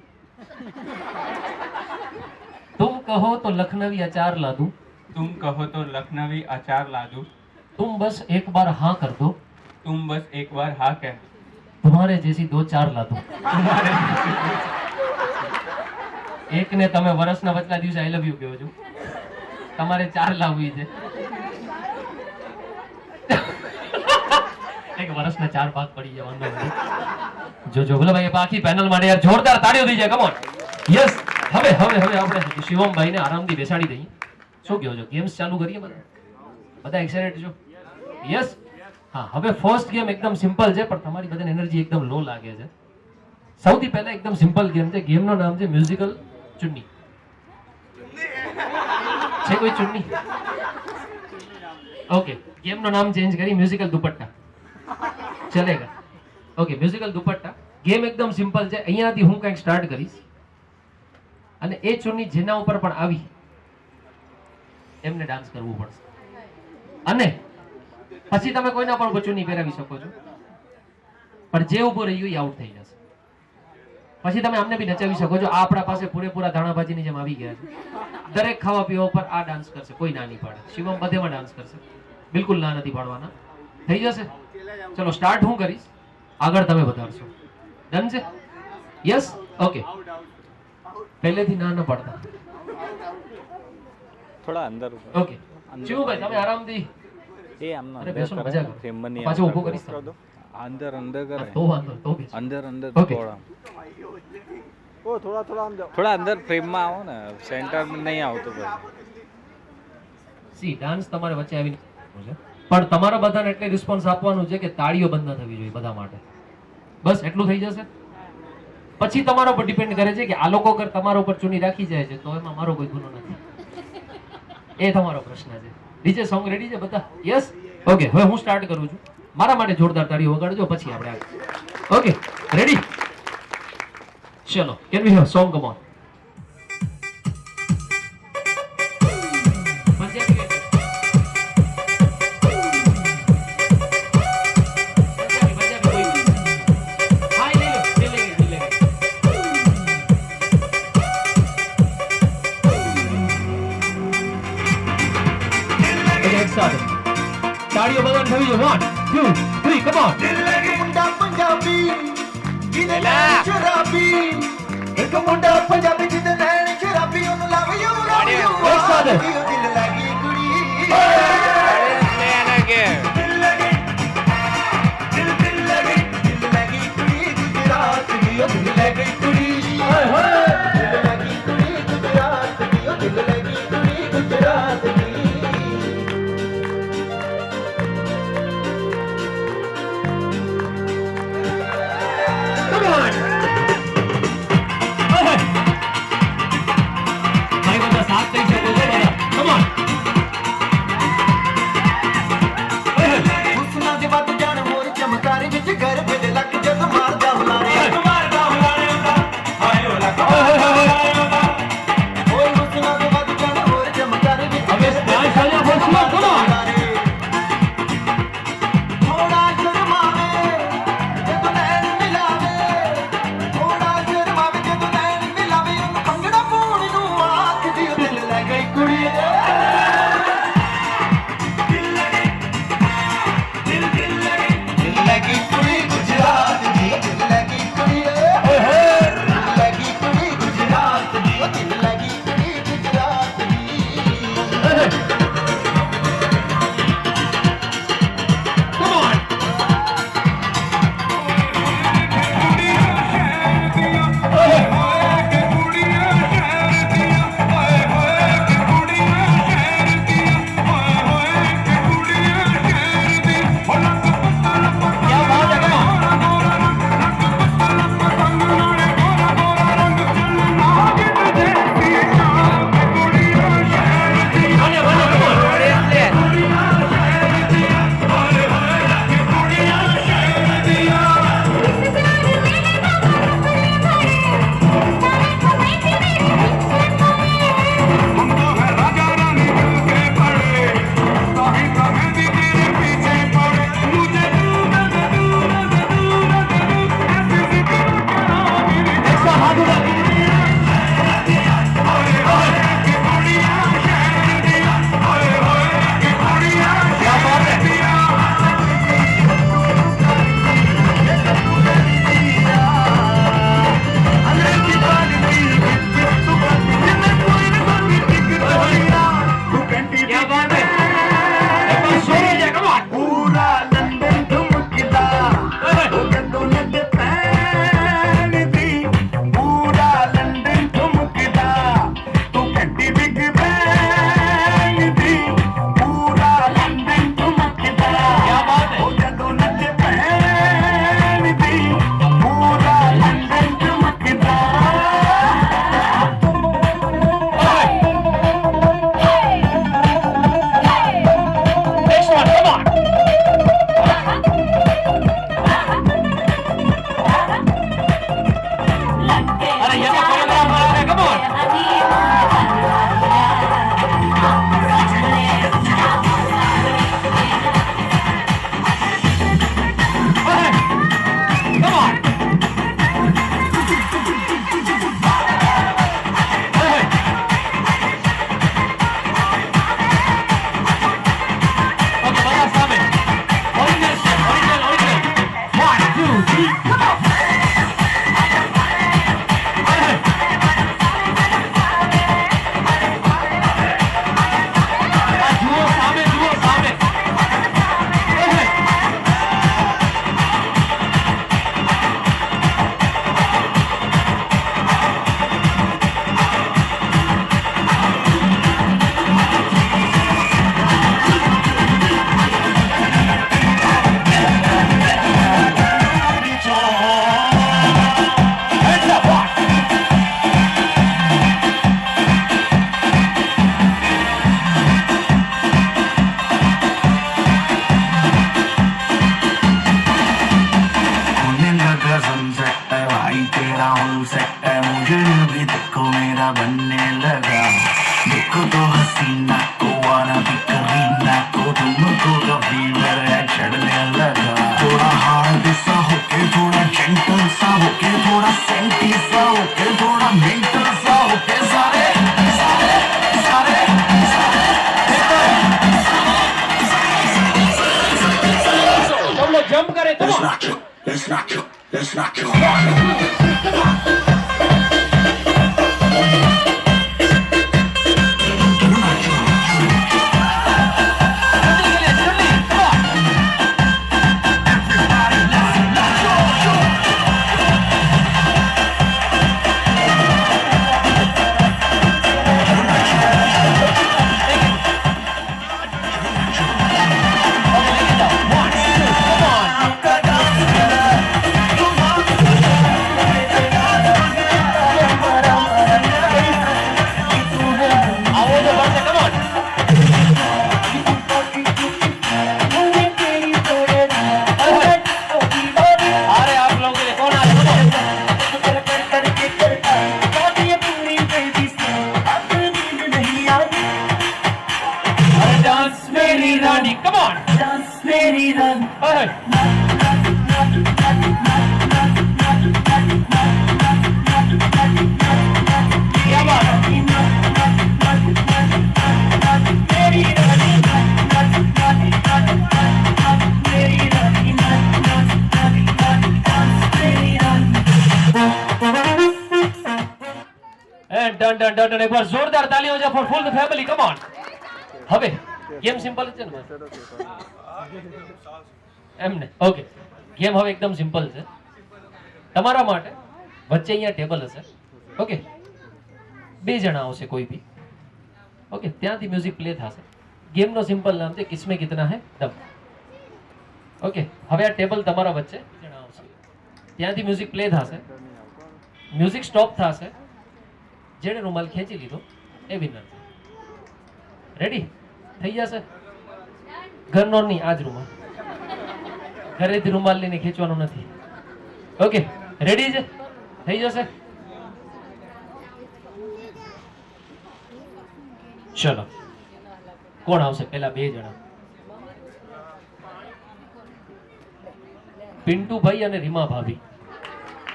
E: तुम कहो तो लखनवी अचार ला दूं
F: तुम कहो तो लखनवी अचार ला दूं
E: तुम बस एक बार हाँ कर दो
F: तुम बस एक बार हाँ कह
E: तुम्हारे जैसी 2-4 ला दूं એક ને તમે વર્ષના વચલા દિવસે આઈ લવ યુ કહો છો તમારે 4 લાવવી છે એક વર્ષના 4 ભાગ પડી જવાનો જો બોલો ભાઈ બાકી પેનલ માટે યાર જોરદાર તાળીઓ થઈ જાય કમ ઓન યસ હવે આપણે શિવમભાઈ ને આરામથી બેસાડી દઈએ શું કહો છો ગેમ્સ ચાલુ કરીએ બધા એક્સાઇટેડ છો યસ હા હવે ફર્સ્ટ ગેમ એકદમ સિમ્પલ છે પણ તમારી બધાની એનર્જી એકદમ લો લાગે છે સૌથી પહેલા એકદમ સિમ્પલ ગેમ છે ગેમનું નામ છે મ્યુઝિકલ ચુન્ની છે કોઈ ચુન્ની ઓકે ગેમનું નામ ચેન્જ કરી મ્યુઝિકલ દુપટ્ટા ચલેગા ઓકે મ્યુઝિકલ દુપટ્ટા ગેમ એકદમ સિમ્પલ છે અહીંયાથી હું કંઈક સ્ટાર્ટ કરીશ અને એ ચુન્ની જેના ઉપર પણ આવી એમને ડાન્સ કરવું પડશે અને પછી તમે કોઈના પણ ઉપર ચુન્ની પહેરાવી શકો છો પણ જે ઉભો રહ્યું એ આઉટ થઈ જશે પછી તમે અમને બી નચાવી શકો છો આ આપણા પાસે પૂરેપૂરા ધાણાભાજીની જેમ આવી ગયા છે દરેક ખાવા પીવા ઉપર આ ડાન્સ કરશે કોઈ ના નહીં પાડે શિવમ બધેમાં ડાન્સ કરશે બિલકુલ ના નથી પાડવાના થઈ જશે ચલો સ્ટાર્ટ હું કરીશ આગળ તમે વધારશો ડન છે યસ ઓકે પહેલેથી ના ન પાડતા
G: થોડા અંદર
E: ઓકે શિવભાઈ તમે આરામથી
G: એ આમનો
E: અરે બેસો ને મજા કરો
G: ફ્રેમની
E: પાછો ઊભો કરીશ તમને.
G: અંદર અંદર કરે
E: તો વાંધો તો બેસો.
G: અંદર અંદર
E: Okay.
G: થોડા અંદર ફ્રેમમાં આવો ને સેન્ટર નહીં આવતું પછી
E: સી ડાન્સ તમારે વચ્ચે આવીને કરવું છે. પણ તમારા બધાને એટલે રિસ્પોન્સ આપવાનું છે કે તાળીઓ બંધ ન થવી જોઈએ બધા માટે બસ એટલું થઈ જશે પછી તમારા ઉપર ડિપેન્ડ કરે છે કે આ લોકો અગર તમારા ઉપર ચૂની રાખી જાય છે તો એમાં મારો કોઈ ગુનો નથી એ તમારો પ્રશ્ન છે ડીજે સોંગ રેડી છે બધા યસ ઓકે હવે હું સ્ટાર્ટ કરું છું મારા માટે જોરદાર તાળીઓ વગાડજો પછી આપણે આગળ ઓકે રેડી ચલો can we have song come on તાળીઓ બધાને થવી જોઈએ 1 2 3 કમ ઓન
A: ਮੁੰਡਾ ਪੰਜਾਬੀ ਜਿਹਦੇ ਨੈਣ ਸ਼ਰਾਬੀ ਇੱਕ ਮੁੰਡਾ ਪੰਜਾਬੀ ਜਿਹਦੇ ਨੈਣ ਸ਼ਰਾਬੀ ਉਹਨੂੰ ਲਵ ਯੂ
E: Yes, father.
A: ਦਿਲ ਲੱਗੀ ਕੁੜੀ ਦਿਲ ਲੱਗੀ ਕੁੜੀ ਗੁਜਰਾਤ ਦੀ ਉਹ ਦਿਲ ਲੱਗੀ ਕੁੜੀ ਹਾਏ ਹਾਏ ਦਿਲ ਲੱਗੀ ਕੁੜੀ ਗੁਜਰਾਤ ਦੀ ਉਹ ਦਿਲ ਲੱਗੀ ਕੁੜੀ ਗੁਜਰਾਤ ਦੀ
E: Come on. ભાઈ બધા સાથ થઈ શકો છો બધા. Come
H: सेट है मुझे भी देखो मेरा बनने लगा देखो तो हसीना को आना भी करीना को तुमको कभी मेरे चढ़ने लगा थोड़ा हार्ड सा होके थोड़ा जेंटल सा होके थोड़ा सेंटी सा होके थोड़ा मेंटल सा होके सारे सारे सारे
E: सब लोग जंप करे come on.
H: Let's not you.
E: Come on.
H: Dance मेरी रंग
E: Hey. क्या बात है? And done. एक बार जोरदार ताली हो जाए for full the family. Come on. હવે ગેમ સિમ્પલ છે ને એમને ઓકે ગેમ હવે એકદમ સિમ્પલ છે તમારા માટે વચ્ચે અહીંયા ટેબલ હશે ઓકે બે જણા આવશે કોઈ બી ઓકે ત્યાંથી મ્યુઝિક પ્લે થશે ગેમનો સિમ્પલ નામ છે કિસમે કિતના હે દમ ઓકે હવે આ ટેબલ તમારા વચ્ચે જણા આવશે ત્યાંથી મ્યુઝિક પ્લે થશે મ્યુઝિક સ્ટોપ થશે જેણે રૂમાલ ખેંચી લીધો એ વિનર રેડી થઈ જશે ઘરનો નહીં આજ રૂમાલ ઘરેથી રૂમાલ લઈને ખેંચવાનો નથી ઓકે રેડી છે થઈ જશે ચલો કોણ આવશે પેલા બે જણા પિન્ટુભાઈ અને રીમા ભાભી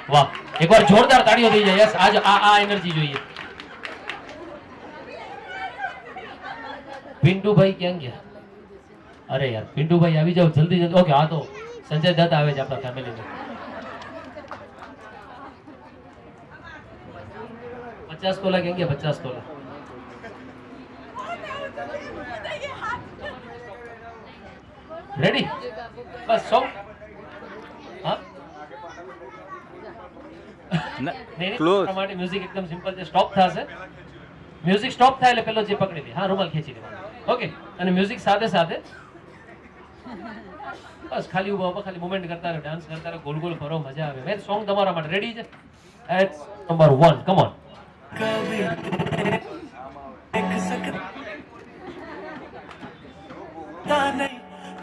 E: વાહ એકવાર જોરદાર તાળીઓ થઈ જાય યસ આજ આ એનર્જી જોઈએ પિન્ટુભાઈ ક્યાં ગયા અરે યાર પિન્ટુભાઈ આવી જાવ જલ્દી ઓકે હા તો સંજય દત્ત આવે છે આપણા ફેમિલીમાં 50 તોલા ક્યાં ગયા 50 તોલા રેડી બસ સોંગ હા
G: ક્લોઝ
E: માટે મ્યુઝિક એકદમ સિમ્પલ છે સ્ટોપ થશે મ્યુઝિક સ્ટોપ થાય એટલે પેલો જે પકડી લે હા રૂમાલ ખેંચી લેવાનો ઓકે અને મ્યુઝિક સાથે સાથે બસ ખાલી ઉભા ખાલી મુવમેન્ટ કરતા રહો ડાન્સ કરતા રહો ગોલ ગોલ ફરો મજા આવે મેં સોંગ તમારા માટે રેડી છે એટ નંબર 1 કમ ઓન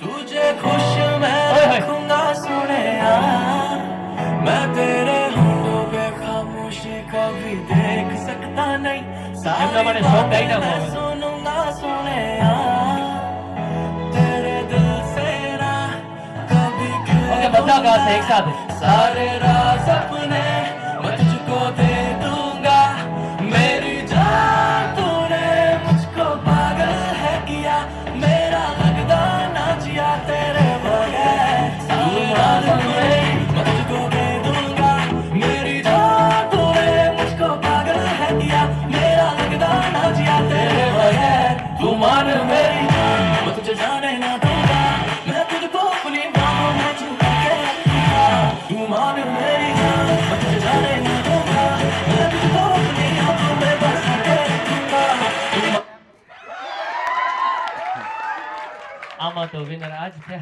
A: तुझे खुश मैं रखूंगा सोनिया मैं तेरे होठों पे खामोशी कभी देख सकता नहीं
E: એમના માટે સોંગ ગાઈ નાખો હવે
A: सुनूंगा सोनिया तेरे दिल से ना कभी
E: ઓકે બધા ગાશે એક સાથે
A: सारे राज अपने मैं तुझको दे दूंगा मेरी जान तूने मुझको पागल है किया मेरा लगदा ना जिया तेरे बगैर सारे राज अपने मैं तुझको दे दूंगा मेरी जान तूने मुझको पागल है किया मेरा लगदा ना जिया तेरे बगैर तू मान मेरी मैं तुझे जाने ना दूंगा मैं तुझको अपनी बाहों में छुपा के रखूंगा तू मान मेरी मैं तुझे जाने ना दूंगा मैं तुझको अपनी आंखों में बसा के रखूंगा
E: આમાં તો વિનર આજ થયા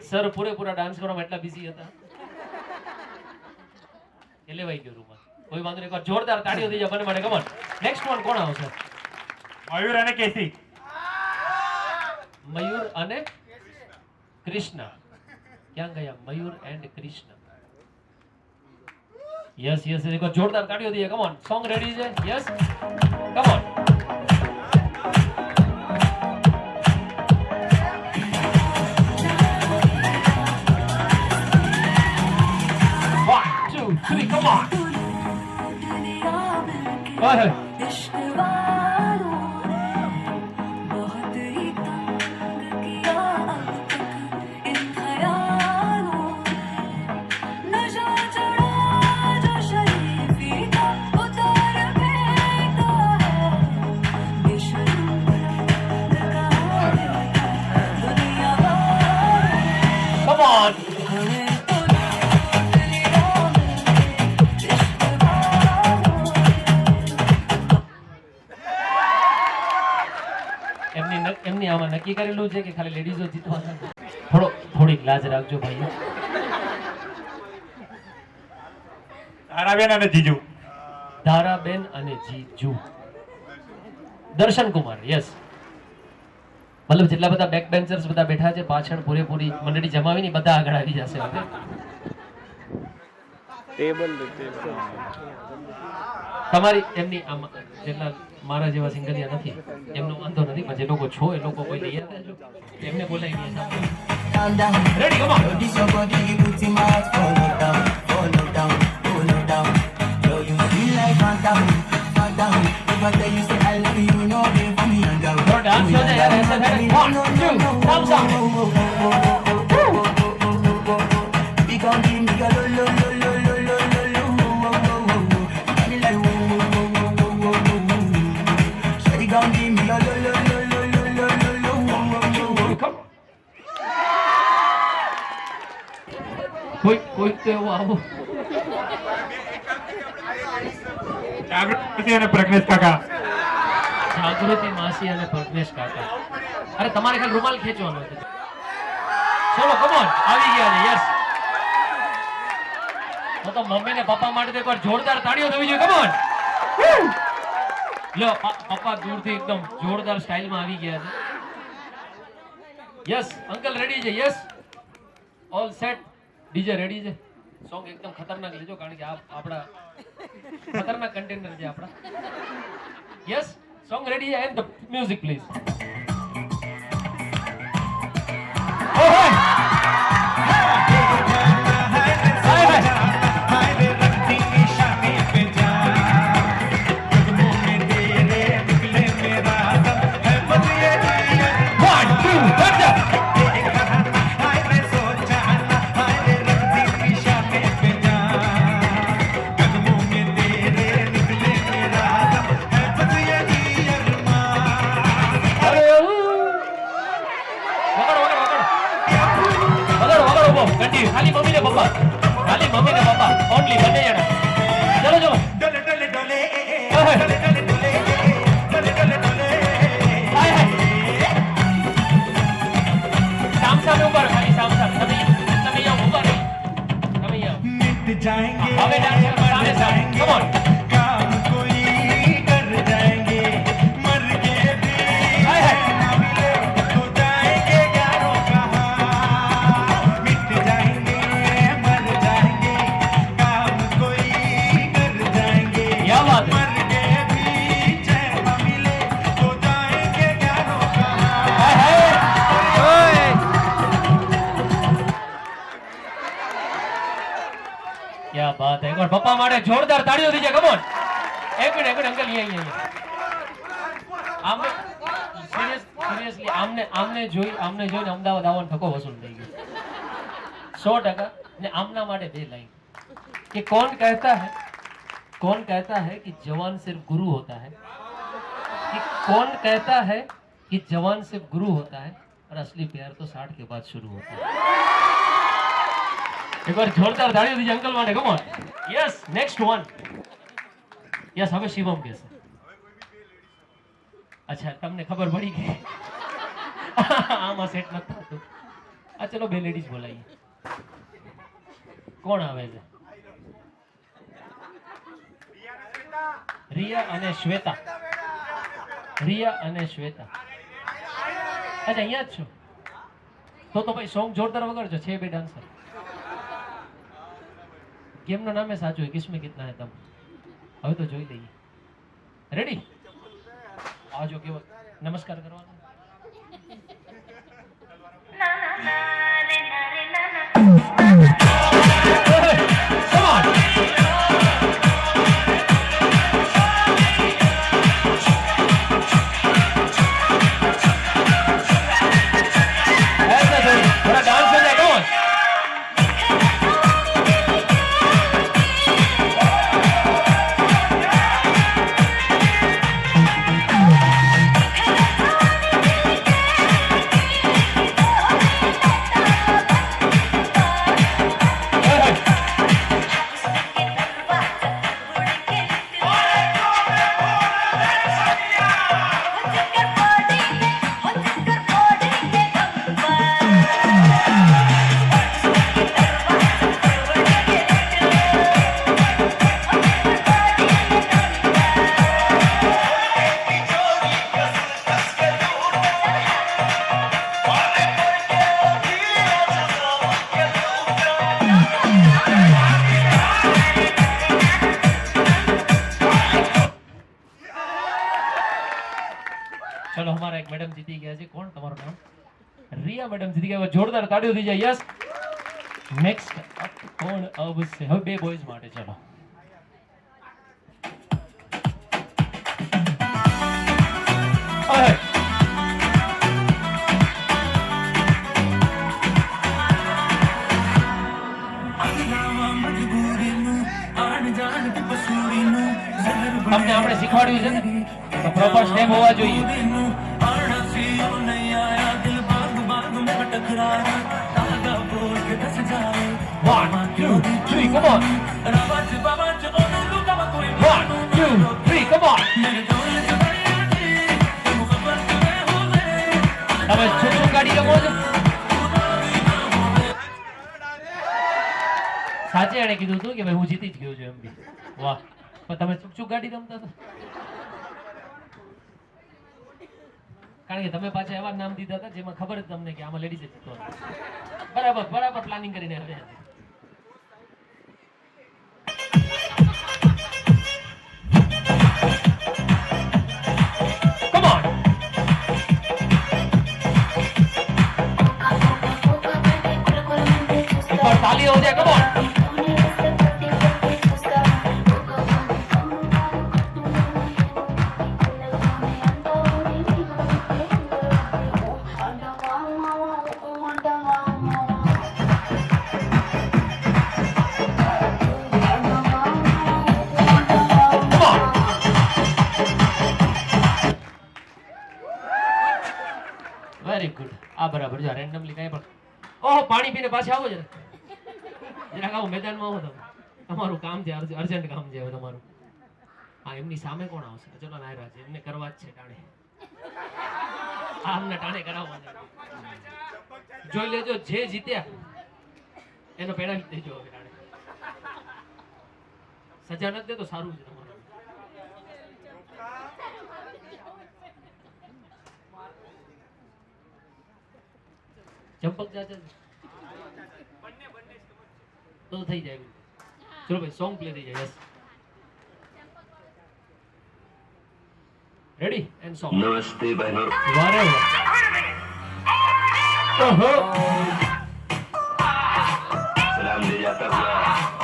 E: સર પૂરેપૂરા ડાન્સ કરવામાં એટલા બિઝી હતા એ લેવાઈ ગયો રૂમાલ કોઈ વાંધો નહીં એકવાર જોરદાર તાળીઓ થઈ જાય મને માટે કમન નેક્સ્ટ વન કોણ આવશે
F: મયુર અને કેસી
E: મયુર અને કૃષ્ણ ક્યાં ગયા Mayur and Krishna yes yes એક જોરદાર તાળીઓ દઈએ. કમ ઓન, સોંગ રેડી છે? Yes, come on. One, two, three, come on. ઓય come on. એમની આમાં નક્કી કરેલું છે કે ખાલી લેડીઝો જીતવાના? થોડીક લાજ રાખજો ભાઈ.
F: તારાબેન અને જીજુ.
E: ધારાબેન અને જીજુ. દર્શન કુમાર. યસ, મતલબ જેટલા બધા બેક બેન્ચર્સ બધા બેઠા છે પાછળ પૂરેપૂરી મંડળી જમાવીને બધા આગળ આવી જશે. હવે
G: ટેબલ
E: તમારી એમની આમાં જેટલા મારા જેવા સિંગલિયા નથી એમનો વાંધો નથી, પણ જે લોકો છો એ લોકો કોઈ લઈ આવ્યા છો એમને બોલાવી દે. Ready, come on.
D: This your body, you put in my heart, follow down, follow down, follow down. Yo, you feel like phantom, phantom. If I tell you say I love you, no way for me and down.
E: Your dance, your dance, your dance. 1, 2, thumbs up.
D: We gon' give me a lo lo lo lo lo lo lo lo wo wo wo wo wo. Body like wo wo wo wo wo wo wo wo. Shawty gon' give me a lo lo lo lo lo lo lo lo wo wo wo wo.
E: Come. કોઈ તો એવો આવો.
F: જાગૃતિ અને પ્રજ્ઞેશ કાકા.
E: જાગૃતિ માસી અને પ્રજ્ઞેશ કાકા. અરે તમારે ખાલી રૂમાલ ખેંચવાનો છે. ચલો કમ ઓન, આવી ગયા છે. યસ, તો મમ્મી ને પપ્પા માટે એકવાર જોરદાર તાળીઓ થવી જોઈએ. Come on. લો, પપ્પા દૂરથી એકદમ જોરદાર સ્ટાઇલમાં આવી ગયા છે. યસ, અંકલ રેડી છે? Yes, all set. DJ ready છે? સોંગ એકદમ ખતરનાક લેજો કારણ કે આપણા ખતરનાક કન્ટેનર છે આપણા. યસ, સોંગ રેડી છે એન્ડ ધ મ્યુઝિક પ્લીઝ. ખાલી મમ્મી ને પપ્પા, ખાલી મમ્મી ને પપ્પા ઓનલી, બંને જણા. ચલો ચલો.
H: डोले डोले डोले डोले डोले डोले डोले डोले डोले.
E: સામ સામે ઉપર, ખાલી સામ સામે. તમે અહીંયા ઉભા રહી, તમે અહીંયા
H: मिट जाएंगे
E: હવે ડાન્સ કરો સામે સામે. Come on.
H: काम कोई कर जाएंगे मर के भी ना मिले तो जाएंगे यारों कहाँ. मिट जाएंगे मर जाएंगे काम कोई कर जाएंगे
E: क्या बात है.
H: मर के भी चैन न मिले तो जाएंगे यारों कहाँ.
E: હાય હાય. ઓય क्या बात है. એકવાર પપ્પા માટે જોરદાર તાળીઓ દીજે. Come on. એક મિનિટ અંકલ, અહીંયા આમને સિરિયસલી આમને જોઈને અમદાવાદ આવવાનો ઠકો વસૂલ થઈ ગયો 100%. ને આમના માટે બે લાઈન कि कौन कहता है कि जवान सिर्फ गुरु होता है, कि कौन कहता है कि जवान सिर्फ गुरु होता है और असली प्यार तो 60 के बाद शुरू होता है. एक बार जोरदार तालियां दीजिए अंकल माने. Come on. Yes, next one. Yes, હવે શિવમ કહેશે. અચ્છા, તમને ખબર પડી ગઈ. આમાં સેટ નથી થતું. આ ચલો બે લેડીઝ બોલાવીએ. કોણ આવે છે? રિયા અને શ્વેતા. રિયા અને શ્વેતા. અચ્છા, અહીંયા જ છો તો ભાઈ સોંગ જોરદાર વગાડજો. છે બે ડાન્સર. કેમનો નામે સાચું હોય કિસમે કિતના હે તમ હવે તો જોઈ લઈએ રેડી આજો કેવો નમસ્કાર કરવાનો Come on. ऐसा थोड़ी, थोड़ा डांस कर जाए, come on. चलो हमारा एक मैडम जीती गया जी कौन तुम्हारा नाम रिया मैडम जीती गया जोरदार ताड़ीओ दी जाए यस नेक्स्ट कौन अब से હવે બે બોયઝ માટે ચલો ઓય તમને આપણે શીખવાડ્યું છે ને તો પ્રોપર સ્ટેપ હોવા જોઈએ 1 2 3 come on 1 2 3 come on તમે છૂટું ગાડી રમો છો સાચે એણે કીધું હતું કે ભાઈ હું જીતી જ ગયો છું એમ બી વાહ પણ તમે ચૂક ગાડી રમતા હતા કારણ કે તમે પાછા એવા નામ દીધા હતા જેમાં ખબર જ તમને કે આમાં લેડીઝ જીતો બરાબર બરાબર પ્લાનિંગ કરીને હવે કમ ઓન ऊपर ताली हो जाए कम ऑन વેરી ગુડ આ બરાબર જો રેન્ડમલી કઈ પણ ઓહો પાણી પીને પાછા આવો જરાક આવો મેદાનમાં આવો તમે તમારું કામ છે અર્જન્ટ કામ છે હવે તમારું હા એમની સામે કોણ આવશે ચલો નાયરા છે એમને કરવા જ છે ટાણે આમને ટાણે કરાવવા છે જોઈ લેજો જે જીત્યા એનો પેડા દેજો હવે ટાણે સજા નથી દે તો સારું છે તમારું ચંપક ચાચા તો થઈ જાય ચલો ભાઈ સોંગ પ્લે થઈ જાય યસ રેડી એન્ડ સોંગ
H: नमस्ते बहनों
E: વારે ઓહો
H: सलाम ले जाता हुआ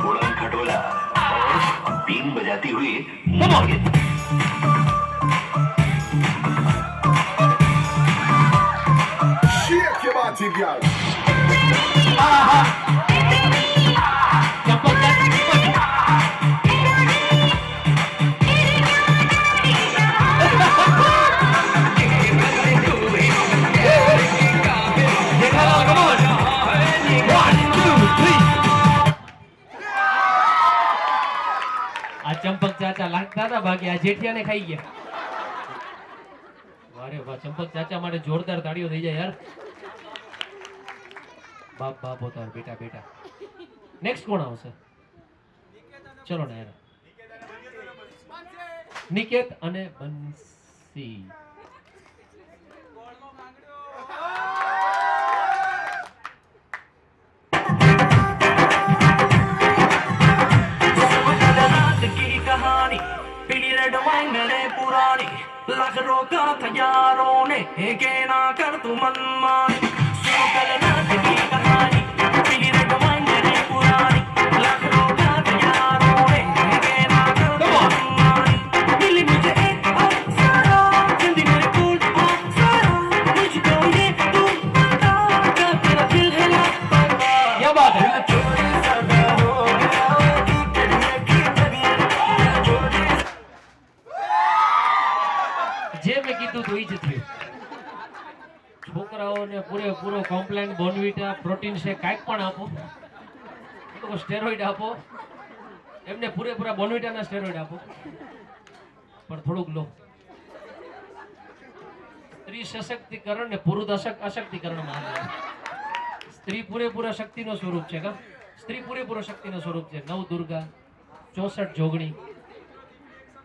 H: उड़न खटोला और बीन बजाती हुई
E: Come on.
I: Shake your body, girl.
E: આહા ચંપક ચાચા ચંપક ચાચા લાગતા હતા બાકી આ જેઠિયાને ખાઈ ગયા વારે વાહ ચંપક ચાચા માટે જોરદાર તાળીઓ થઈ જાય યાર બાપ બાપ હોતા બેટા બેટા નેક્સ્ટ કોણ આવશે ચલો ને યાર નિકેત અને બંસી
H: रोका था यारों ने के ना कर तू मनमानी सुनो कल रात की कहानी पीली रे कमाएंगे रे पुरानी लाख रोका था यारों ने के ना कर तू मनमानी मिली मुझे एक अप्सरा जिंदगी में फूल अप्सरा मुझको ये तू बता क्या तेरा दिल है लापरवाह
E: क्या बात है
H: चोरी सदा हो गया की करिए की करिए चोरी
E: જે મેં કીધું તું ઈ જ થયું. છોકરાઓને પૂરેપૂરો કોમ્પ્લેન બોર્નવિટા પ્રોટીન શેક કાંઈક પણ આપો, તો સ્ટેરોઇડ આપો, એમને પૂરેપૂરા બોર્નવિટાના સ્ટેરોઇડ આપો, પણ થોડુંક લો. સ્ત્રી સશક્તિકરણ ને પુરુષ અશક્તિકરણમાં આવે. સ્ત્રી પૂરેપૂરા શક્તિનો સ્વરૂપ છે કા સ્ત્રી પૂરેપૂરો શક્તિનો સ્વરૂપ છે. 9 દુર્ગા 64 જોગણી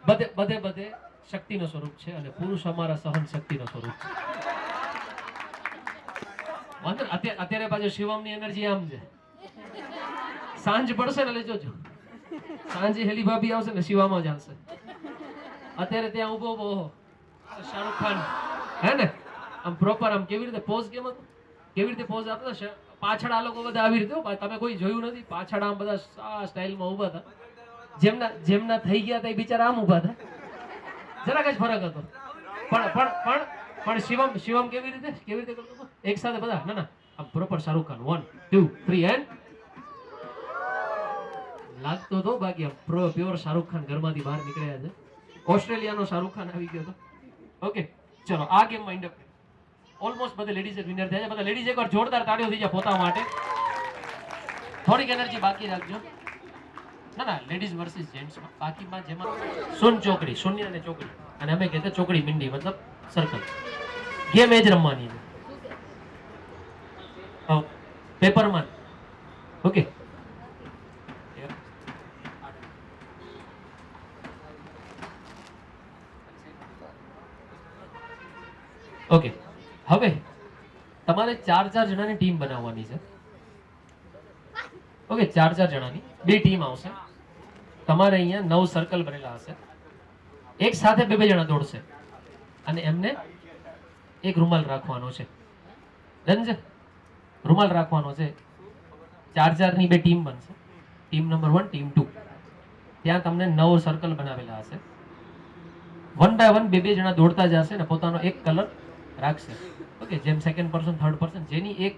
E: બધે શક્તિનો સ્વરૂપ છે અને પુરુષ અમારા સહન શક્તિનો સ્વરૂપ છે. વાંધો નહીં, અત્યારે પાછું શિવમની એનર્જી આમ છે. સાંજ પડશે ને એટલે જોજો, સાંજે હેલી ભાભી આવશે ને શિવામાં જ આવશે. અત્યારે ત્યાં ઉભો શાહરુખ ખાન હે ને આમ પ્રોપર આમ કેવી રીતે પોઝ કેવી રીતે પોઝ આપતા છે. પાછળ આ લોકો બધા આવી રીતે હો, તમે કોઈ જોયું નથી, પાછળ આમ બધા આ સ્ટાઇલમાં ઊભા હતા. જેમના થઈ ગયા હતા એ બિચારા આમ ઊભા હતા. જરાક જ ફરક હતો. પણ શિવમ કેવી રીતે કરતો હતો એક સાથે બધા. ના આમ પ્રોપર શાહરુખ ખાન 1 2 3 એન્ડ લાગતો તો બાકી આમ પ્યોર શાહરુખ ખાન ઘરમાંથી બહાર નીકળ્યા છે. ઓસ્ટ્રેલિયાનો શાહરુખ ખાન આવી ગયો હતો. ઓકે ચલો આ ગેમ માઇન્ડ અપ. ઓલમોસ્ટ બધા લેડીઝ વિનર થયા છે. બધા લેડીઝ એકવાર જોરદાર તાળીઓ થઈ જાય પોતા માટે. થોડીક એનર્જી બાકી રાખજો. ના લેડીઝ વર્સિસ જેન્ટ્સમાં બાકીમાં જેમાં ચોકડી શૂન્ય અને ચોકડી, અને અમે કહેતા ચોકડી મીંડી મતલબ સર્કલ. ગેમ એ જ રમવાની છે. પેપરમાં ઓકે. ઓકે હવે તમારે 4 જણાની ટીમ બનાવવાની છે. ઓકે 4 જણાની 2 ટીમ આવશે. તમારે અહીંયા 9 સર્કલ બનેલા હશે. એક સાથે 2 જણા દોડશે અને એમને એક રૂમાલ રાખવાનો છે. ડન છે? રૂમાલ રાખવાનો છે. 4 ની 2 ટીમ બનશે. Team number 1 team 2. ત્યાં તમને 9 સર્કલ બનાવેલા હશે. 1 બાય 1 2 જણા દોડતા જશે ને પોતાનો એક કલર રાખશે. ઓકે જેમ સેકન્ડ પર્સન થર્ડ પર્સન જેની એક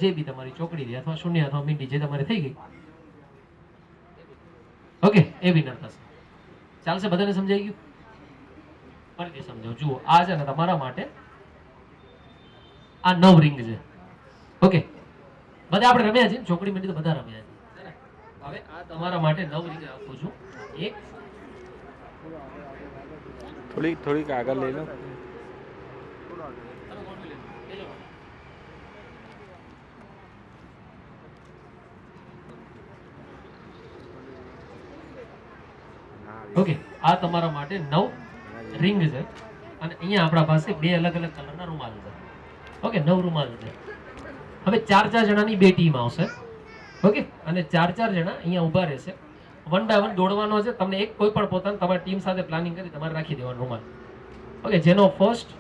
E: જે બી તમારી ચોકડી રહી અથવા શૂન્ય અથવા મીંડી જે તમારે થઈ ગઈ ઓકે એ વિનર થશે. ચાલશે? બધાને સમજાઈ ગયું? ફરીથી સમજાવું. જુઓ આ છે ને તમારા માટે આ 9 રિંગ છે. ઓકે બધા આપણે રમ્યા છે ચોકડી મીંડી તો બધા રમ્યા છે. હવે આ તમારા માટે 9 રિંગ આપું છું. એક
G: થોડીક આગળ લઈ લો. ઓકે આ તમારા માટે 9 રિંગ છે અને અહીંયા આપણા પાસે 2 અલગ અલગ કલરના રૂમાલ છે. ઓકે 9 રૂમાલ છે. હવે 4 જણાની 2 ટીમ આવશે. ઓકે અને 4 જણા અહીંયા ઊભા રહેશે. 1 બાય 1 દોડવાનો છે. તમને એક કોઈ પણ પોતાની તમારી ટીમ સાથે પ્લાનિંગ કરી તમારે રાખી દેવાનો રૂમાલ. ઓકે જેનો ફર્સ્ટ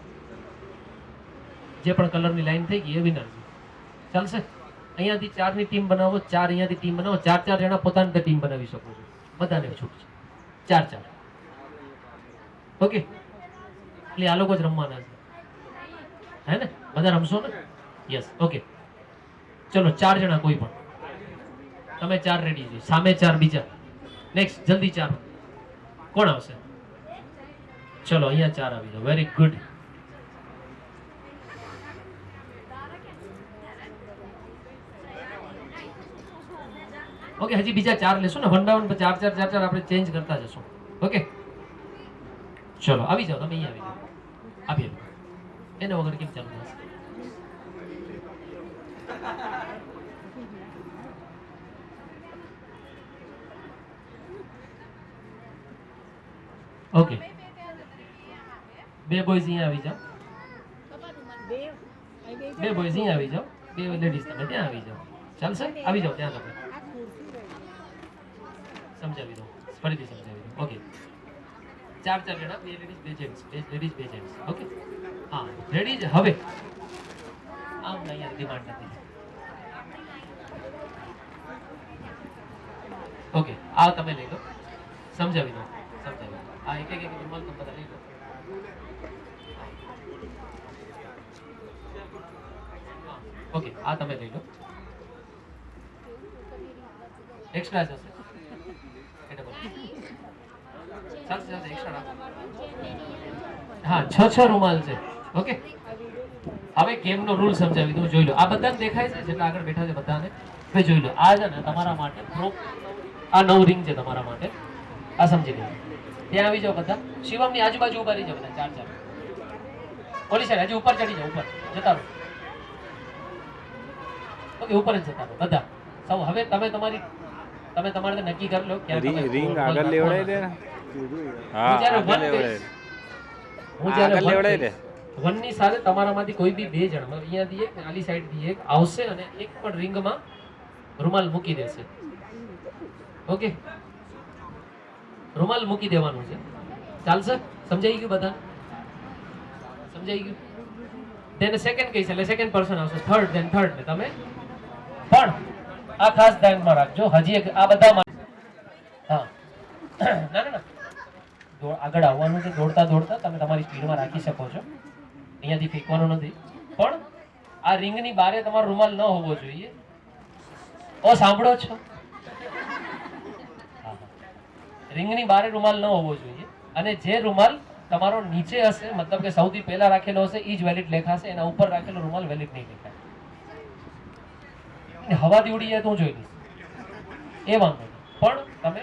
G: જે પણ કલરની લાઈન થઈ ગઈ એ વિનર છે. ચાલશે? અહીંયાથી 4 ની ટીમ બનાવો, 4 અહીંયાથી ટીમ બનાવો. 4 જણા પોતાની ટીમ બનાવી શકો છો. બધાને છૂટ છે. 4 ઓકે એટલે આ લોકો જ રમવાના છે હે ને? બધા રમશો ને? યસ ઓકે ચલો 4 જણા કોઈ પણ તમે 4 રેડી છે. સામે 4 બીજા. નેક્સ્ટ જલ્દી 4 કોણ આવશે? ચલો અહીંયા 4 આવી જાઓ. Very good. ઓકે હજી બીજા 4 લેશું ને 1 બાય 1 4 આપણે ચેન્જ કરતા જશું. ઓકે ચલો આવી જાઓ. તમે અહીંયા આવી જાઓ. એને વગર કેમ ચાલુ થશે? ઓકે 2 બોયઝ અહીંયા આવી જાઓ. 2 બોયઝ અહીંયા આવી જાઓ. 2 લેડીઝ તમે ત્યાં આવી જાઓ. ચાલશે? આવી જાઓ ત્યાં તમે. સમજાવી દો ફરીથી સમજાવી દો. ઓકે ચાર જણા, બે લેડીઝ બે જેન્ટ્સ, બે લેડીઝ બે જેન્ટ્સ. ઓકે હા રેડી છે. હવે આમ અહીંયા ડિમાન્ડ નથી. ઓકે આ તમે લઈ લો, સમજાવી દો. આ એક એક રૂમાલ તમે બધા લઈ લો. ઓકે આ તમે લઈ લો. એક્સ્ટ્રા જશે એટલે બોલો. ચાલશે એક્સ્ટ્રા રાખો. હા 6 રૂમાલ છે. ઓકે હવે ગેમનો રૂલ સમજાવી દઉં, જોઈ લો. આ બધાને દેખાય છે જેટલા આગળ બેઠા છે બધાને? હવે જોઈ લો, આ છે ને તમારા માટે આ 9 રિંગ છે તમારા માટે. આ સમજી લો. ત્યાં આવી જાઓ બધા. શિવમની આજુબાજુ ઉભા રહી જાઓ બધા, 4 ઓલી સાઈડ હજી ઉપર ચડી જાઓ, ઉપર જતા રહો. ઓકે ઉપર જ જતા રહો બધા સૌ. હવે તમે તમારે નક્કી કરી લો કે
I: રિંગ આગળ લેવડાઈ દે ને. હા આગળ લેવડાઈ.
G: હું જ્યારે લેવડાઈ દે 1 ની સાથે તમારામાંથી કોઈ બી 2 જણ, મતલબ અહીંયાથી એક ને આલી સાઈડથી એક આવશે અને એક પણ રિંગમાં રૂમાલ મૂકી દેશે. ઓકે રૂમાલ મૂકી દેવાનું છે. ચાલશે? સમજાઈ ગયું બધા? સમજાઈ ગયું? તેને સેકન્ડ કહીશ એટલે સેકન્ડ પર્સન આવશે, થર્ડ ધેન થર્ડ ને તમે પણ આ ખાસ ધ્યાનમાં રાખજો. હજી એક આ બધામાં હા ના ના ના આગળ આવવાનું છે. દોડતા દોડતા તમે તમારી સ્પીડમાં રાખી શકો છો, અહીંયાથી ફેંકવાનું નથી. પણ આ રિંગની બારે તમારો રૂમાલ ન હોવો જોઈએ. ઓ સાંભળો છો? રિંગની બારે રૂમાલ ન હોવો જોઈએ. અને જે રૂમાલ તમારો નીચે હશે, મતલબ કે સૌથી પહેલા રાખેલો હશે, એ જ વેલિડ લેખાશે. એના ઉપર રાખેલો રૂમાલ વેલિડ નહીં લેખાય. હવાથી ઉડી જાય તો હું જોઈ લઈશ, એ વાંધો નહીં. પણ તમે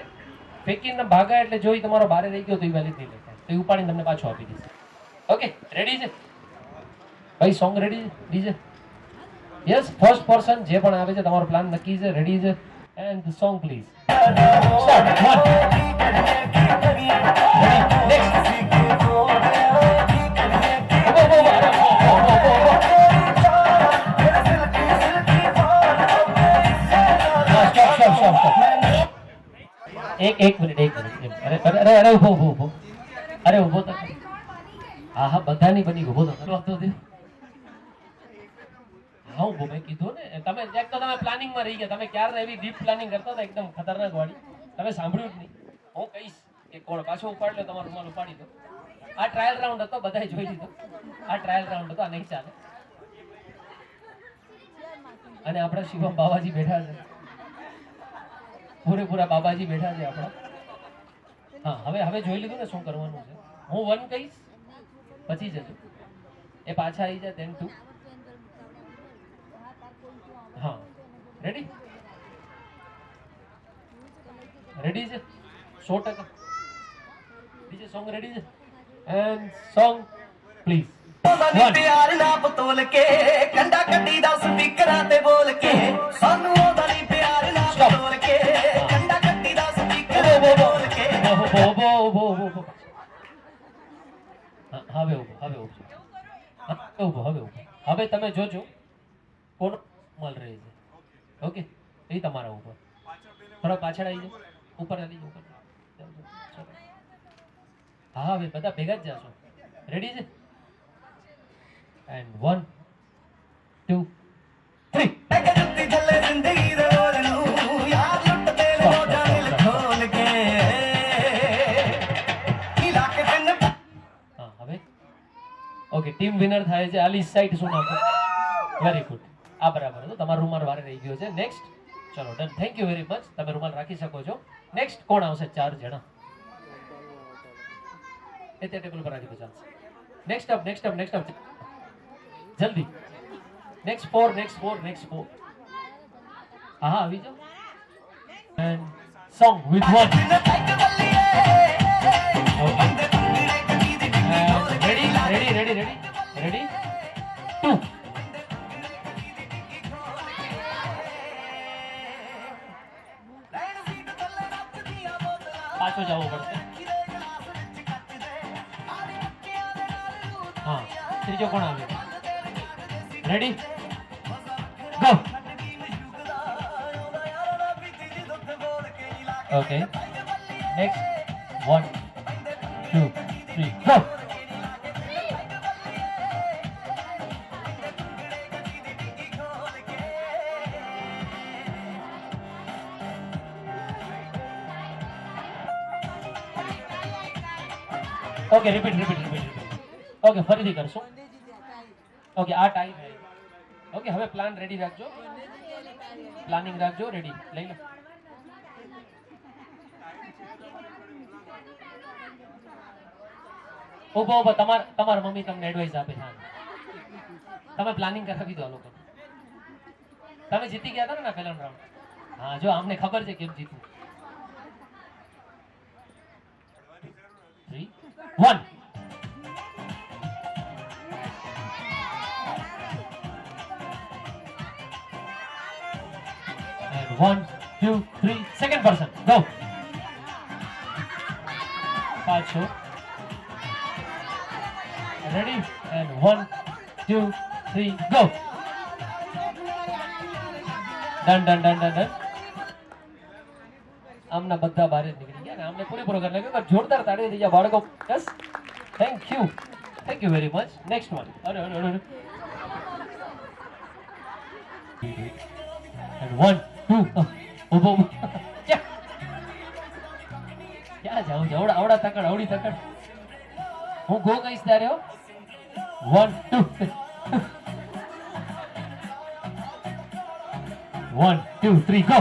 G: ફેંકીને ભાગા એટલે જોઈ તમારો બારે રહી ગયો તો એ વેલિડ નહીં લેખાય, તો એ ઉપાડીને તમને પાછો આપી દઈશ. ઓકે રેડી છે ભાઈ? સોંગ રેડી છે? DJ yes. ફર્સ્ટ પર્સન જે પણ આવે છે, તમારો પ્લાન નક્કી છે, રેડી છે? And the song please start. 1 next. એક મિનિટ. અરે ઉભો. અરે ઉભો તો. હા હા બધાની બની ઉભો તો દે. હા ઉભો મેં કીધું ને. તમે એક તો તમે પ્લાનિંગમાં રહી ગયા. તમે ક્યારે એવી ડીપ પ્લાનિંગ કરતા હતા એકદમ ખતરનાક વાળી. તમે સાંભળ્યું જ નહીં. હું કહીશ કે કોણ પાછો ઉપાડ લો, તમારો રૂમાલ ઉપાડી દો. આ ટ્રાયલ રાઉન્ડ હતો, બધાએ જોઈ લીધો. આ ટ્રાયલ રાઉન્ડ હતો, આ નહીં ચાલે. અને આપણા શિવમ બાબાજી બેઠા છે, પૂરેપૂરા બાબાજી બેઠા છે આપણા. હા હવે જોઈ લીધું ને શું કરવાનું છે. હું 1 કહીશ પછી જજો. એ પાછા આવી જાય then 2. હા રેડી? રેડી છે 100%? ડીજે સોંગ રેડી છે? And song please.
D: ਪਿਆਰ ਨਾ ਪਤੋਲ ਕੇ ਕੰਡਾ ਕੱਢੀ ਦਾ ਸਪੀਕਰਾਂ ਤੇ ਬੋਲ ਕੇ ਸਾਨੂੰ ਉਹਦਾ ਨਹੀਂ ਪਿਆਰ ਨਾ ਪਤੋਲ ਕੇ ਕੰਡਾ ਕੱਢੀ ਦਾ ਸਪੀਕਰਾਂ ਤੇ ਬੋਲ ਕੇ
G: હવે તમે જોજો કોણ મળ રહી છે. ઓકે એ તમારા ઉપર. થોડા પાછળ આવી જાઓ, ઉપર આવી જાઓ. હા હવે બધા ભેગા જ જાશો. રેડી છે? And 1 2 3
D: ਜੁੱਤੀ ਥੱਲੇ ਜ਼ਿੰਦਗੀ ਦੇ ਰੋਲ ਨੂੰ ਯਾਰ ਲੁੱਟਦੇ ਲੋਕਾਂ ਨੇ ਲਖੋਲ ਕੇ ਹਿਲਾ ਕੇ ਪਿੰਨ.
G: હા હવે ઓકે ટીમ વિનર થાય છે. આલી સાઈડ શું નામ? Very good. આ બરાબર હતો. તમારો રૂમાલ વારે રહી ગયો છે. નેક્સ્ટ. ચલો done. Thank you very much. તમે રૂમાલ રાખી શકો છો. નેક્સ્ટ કોણ આવશે? 4 જણા. એ તે ટેબલ પર રાખી દો, ચાલશે. નેક્સ્ટ અપ જલ્દી. નેક્સ્ટ 4. હા આવી જાઓ. And song with 1. રેડી 2. પાછો જવું પડશે. હા ત્રીજો કોણ આવે? Ready go. Okay next 1 2 3 go. Okay repeat okay ફરીથી કરશું. ઓકે આ ટાઈમ ઓકે હવે પ્લાન રેડી રાખજો, પ્લાનિંગ રાખજો, રેડી લઈ લો. ઉભો તમારા મમ્મી તમને એડવાઇસ આપે છે. તમે પ્લાનિંગ કરાવી દો આ લોકો. તમે જીતી ગયા હતા ને પહેલા રાઉન્ડ. હા જો અમને ખબર છે કેમ જીતવું. 3 1 and 1 2 3 second person go. પાછો ready and 1 2 3 go. done. આમના બધા બહાર જ નીકળી ગયા ને આમને પૂરેપૂરો કરી નાખ્યો. જોરદાર તાળી થઈ ગયા બાળકો. Yes thank you very much. Next one. અરે and 1 2 ઉભો ક્યાં જાઉં આવડા તકડ આવડી તકડ હું ગો કહીશ ત્યારે 1 2 1 2 3 go.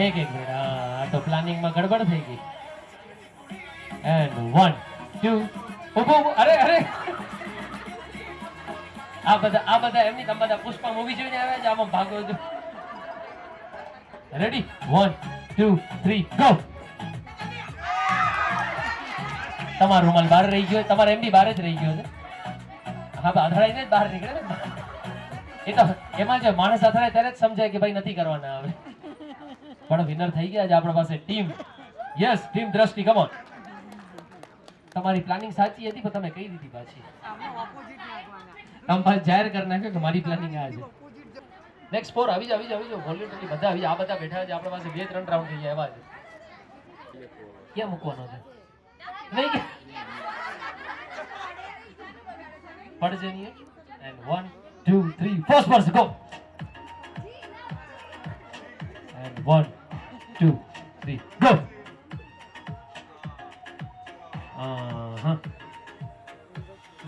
G: એક મિનિટ. હા તો પ્લાનિંગ માં ગડબડ થઈ ગઈ. and 1 2 ઉભો અરે આ બધા એમની તમે બધા પુષ્પા મૂવી જોઈને આવ્યા છે. આમાં ભાગો છો. Ready 1 2 3 go. તમારો રૂમાલ બહાર રહી ગયો, તમારે એમની બહાર જ રહી ગયો છે. હા અથડાઈને જ બહાર નીકળે ને. એ તો એમાં જે માણસ અથડાય ત્યારે જ સમજાય કે ભાઈ નથી કરવાના હવે. પણ વિનર થઈ ગયા છે આપણા પાસે ટીમ. યસ ટીમ દ્રષ્ટિ કમ ઓન. તમારી પ્લાનિંગ સાચી હતી પણ તમે કહી દીધી પાછી. તમે જાહેર કરી નાખ્યો કે મારી પ્લાનિંગ આ છે. નેક્સ્ટ 4 આવી જાવ વોલ્યુન્ટરી બધા આવી જાવ. આ બધા બેઠા છે આપણા પાસે 2-3 રાઉન્ડ થઈ ગયા એવા છે. ક્યાં મૂકવાનો છે નહીં પડશે નહીં. and 1 2 3 first person go. and 1 2 3 go.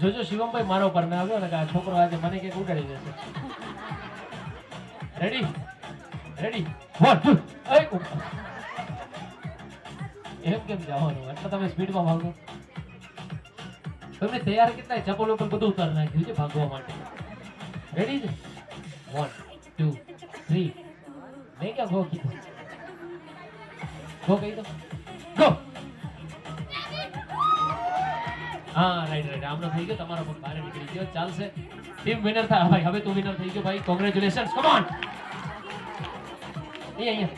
G: જોજો શિવમભાઈ મારા ઉપર ના આવ્યો ને કે આ છોકરો આજે મને કે ઉડાડી દેશે. રેડી 1 2 એમ કેમ જવાનું એટલે તમે સ્પીડમાં ભાગો. તમને તૈયાર કેટલા ચપ્પલ ઉપર બધું ઉતાર નાખ્યું છે ભાગવા માટે. રેડી છે 1 2 3 મેં ક્યાં ગો કીધું. ગો કહી દો ગો. હા રાઈટ આમનો થઈ ગયો. તમારો પણ બહાર નીકળી ગયો. ચાલશે ટીમ વિનર થાય. ભાઈ હવે તું વિનર થઈ ગયો ભાઈ. કોંગ્રેચ્યુલેશન્સ. Come on. અહીંયા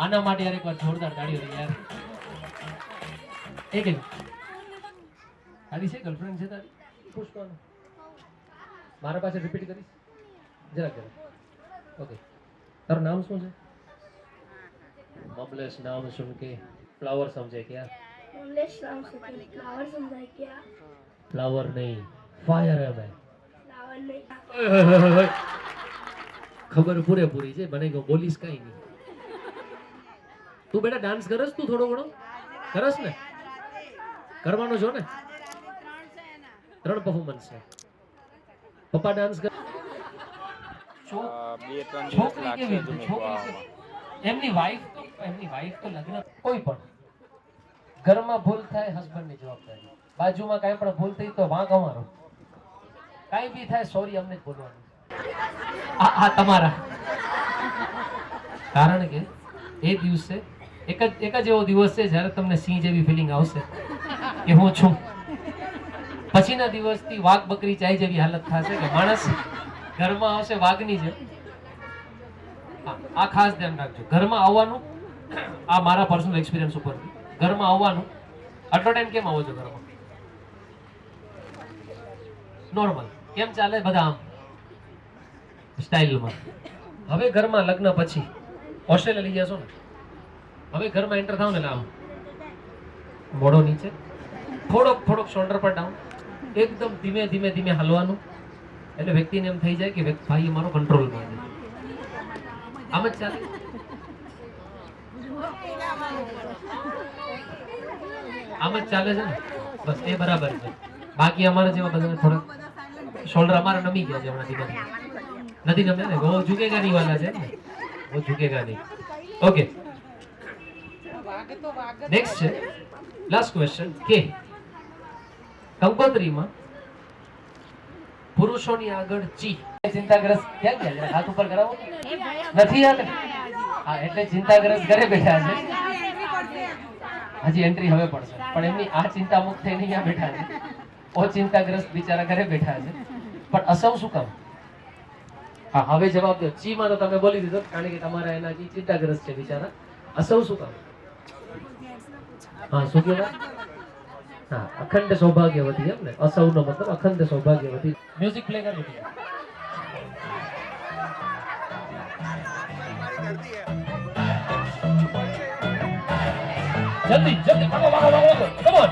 G: આના માટે યાર એકવાર જોરદાર તાળીઓ રહી યાર. એક તારી છે ગર્લફ્રેન્ડ છે તારી પુષ્પાનો? મારા પાસે રિપીટ કરીશ જરાક. ઓકે તારું નામ શું છે? મમલેશ નામ સુન કે फ्लावर समझे क्या?
J: ममलेश नाम से फ्लावर समझाए क्या?
G: फ्लावर नहीं फायर है मैं.
J: फ्लावर नहीं.
G: ખબર પૂરેપૂરી છે મને કહો બોલીશ કઈ નહીં. તું બેટા ડાન્સ કરસ? તું થોડો ઘણો કરસ ને? કરવાનો છો ને? 3 પરફોર્મન્સ છે. પપ્પા ડાન્સ કર. છોકરી કેવી એમની વાઈફ તો લગ્ન કોઈ પણ ઘરમાં ભૂલ થાય હસબન્ડની જવાબદારી. બાજુમાં કાંઈ પણ ભૂલ થઈ તો વાંક અમારો. કાંઈ બી થાય સોરી અમને જ બોલવાનું. આ તમારા કારણ કે એ દિવસે એક જ એવો દિવસ છે જ્યારે તમને સિંહ જેવી ફિલિંગ આવશે કે હું છું. પછીના દિવસથી વાઘ બકરી ચાય જેવી હાલત થશે કે માણસ ઘરમાં આવશે વાઘની જેમ. આ ખાસ ધ્યાન રાખજો. ઘરમાં આવવાનું આ મારા પર્સનલ એક્સપિરિયન્સ ઉપર. ઘરમાં આવવાનું આટલો ટાઈમ કેમ આવો છો ઘરમાં? નોર્મલ કેમ ચાલે બધા આમ સ્ટાઇલમાં. હવે ઘરમાં લગ્ન પછી ઓસ્ટ્રેલિયા લઈ જશો ને હવે ઘરમાં એન્ટર થાવ ને એટલે આમ મોઢો નીચે, થોડોક શોલ્ડર પર ડાઉન, એકદમ ધીમે ધીમે ધીમે હલવાનું. એટલે વ્યક્તિને એમ થઈ જાય કે ભાઈ મારો કંટ્રોલમાં છે. આમ જ ચાલે. આમ જ ચાલે છે ને, બસ એ બરાબર છે. બાકી અમારા જેવા બધા થોડા શોલ્ડર અમારા નમી ગયા છે હમણાં ધીમે ધીમે. નથી નમે ને, वो झुकेगा नहीं वाला છે ને, वो झुकेगा नहीं. ઓકે, નેક્સ્ટ છે લાસ્ટ ક્વેશ્ચન કે કંકોત્રીમાં પુરુષોની આગળ ચી. ચિંતાગ્રસ્ત ક્યાં ગયા જરા હાથ ઉપર કરાવો. નથી હાલે. હા, એટલે ચિંતાગ્રસ્ત ઘરે બેઠા છે. હજી એન્ટ્રી હવે પડશે, પણ એમની આ ચિંતા મુક્ત થઈને અહીંયા બેઠા છે. ઓ ચિંતાગ્રસ્ત બિચારા ઘરે બેઠા છે. પણ અસવ શું કામ? હા, હવે જવાબ દો. ચી માં તો તમે બોલી દીધો, કારણ કે તમારા એના ચિંતાગ્રસ્ત છે બિચારા. અસવ શું કામ? હા, શું કહેવાય? હા, અખંડ સૌભાગ્યવતી. એમ ને, અસૌ નો મતલબ અખંડ સૌભાગ્યવતી. મ્યુઝિક પ્લે કરો. જલ્દી જલ્દી ભાગો ભાગો ભાગો, કમ ઓન.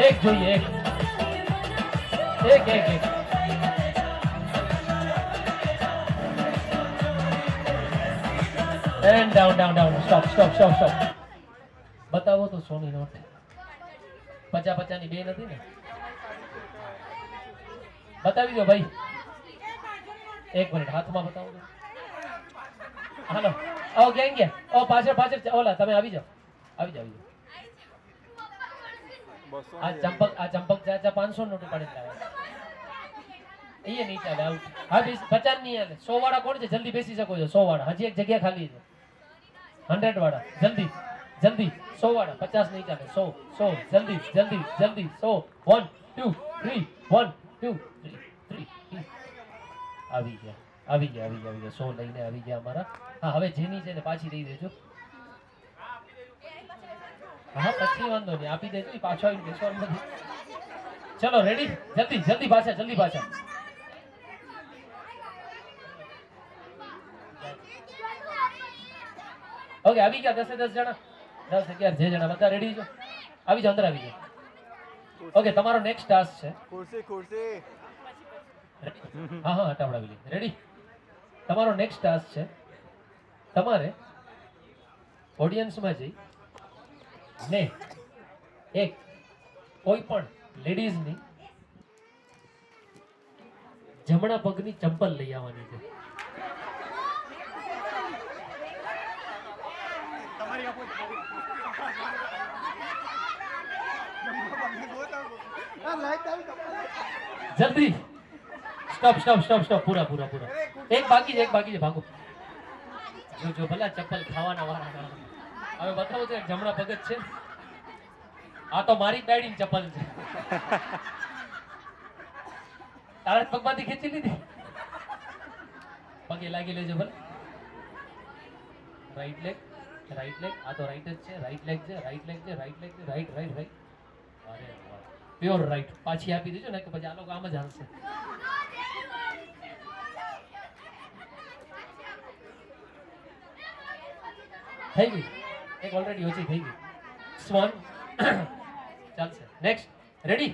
G: એક જોઈએ, એક એક. And down. સ્ટોપ. બતાવો તો સોની નોટ. 50 ની બે નથી ને? બતાવી દો ભાઈ. એક મિનિટ, હાથમાં બતાવો તો. હાલો, આવો ગયા. ઓ પાછળ ઓલા તમે આવી જાઓ. આ ચંપક ચાચા 500 નોટ ઉપાડી લાવે. એ નહીં ચાલે. આવું હા, 50 નહીં હાલે. 100 વાળા કોણ છે? જલ્દી બેસી શકો છો. 100 વાળા હજી એક જગ્યા ખાલી છે. 100 વાળા જલ્દી 100 વાળા. 50 નહીં ચાલે. 100 જલ્દી 100 1 2 3 1 2 3 આવી ગયા 100 લઈને આવી ગયા અમારા. હા, હવે જેની છે ને પાછી દઈ દેજો. હા, પછી વાંધો નહીં, આપી દેજો. પાછો આવીને બેસવાનું નથી. ચલો રેડી, જલ્દી પાછા. ઓકે, આવી ગયા 10 જણા, 10 11 જે જણા બધા રેડી છો. આવી જાઓ, અંદર આવી જાઓ. ઓકે, તમારો નેક્સ્ટ ટાસ્ક છે ખુરશી. હા, હટાવડાવી લીધી. રેડી? તમારો નેક્સ્ટ ટાસ્ક છે, તમારે ઓડિયન્સમાં જઈ ને એક કોઈ પણ લેડીઝની જમણા પગની ચંપલ લઈ આવવાની છે. જલ્દી. સ્ટોપ. પૂરા. એક બાકી છે. ભાગો. જો ભલા ચપ્પલ ખાવાના વાળા. હવે બતાવો છે જમણા પગ જ છે. આ તો મારી બેડી ચપ્પલ છે. તારા પગમાંથી ખેંચી લીધી. પગે લાગી લેજો ભલે. Right leg. આ તો રાઈટ જ છે. રાઈટ લેગ છે. રાઈટ. અરે વાહ, પ્યોર રાઈટ. પાછી આપી દેજો ને, કે પછી આ લોકો આમ જ હાલશે. થઈ ગઈ એક, ઓલરેડી ઓછી થઈ ગઈ. સ્વાન ચાલશે. નેક્સ્ટ. રેડી?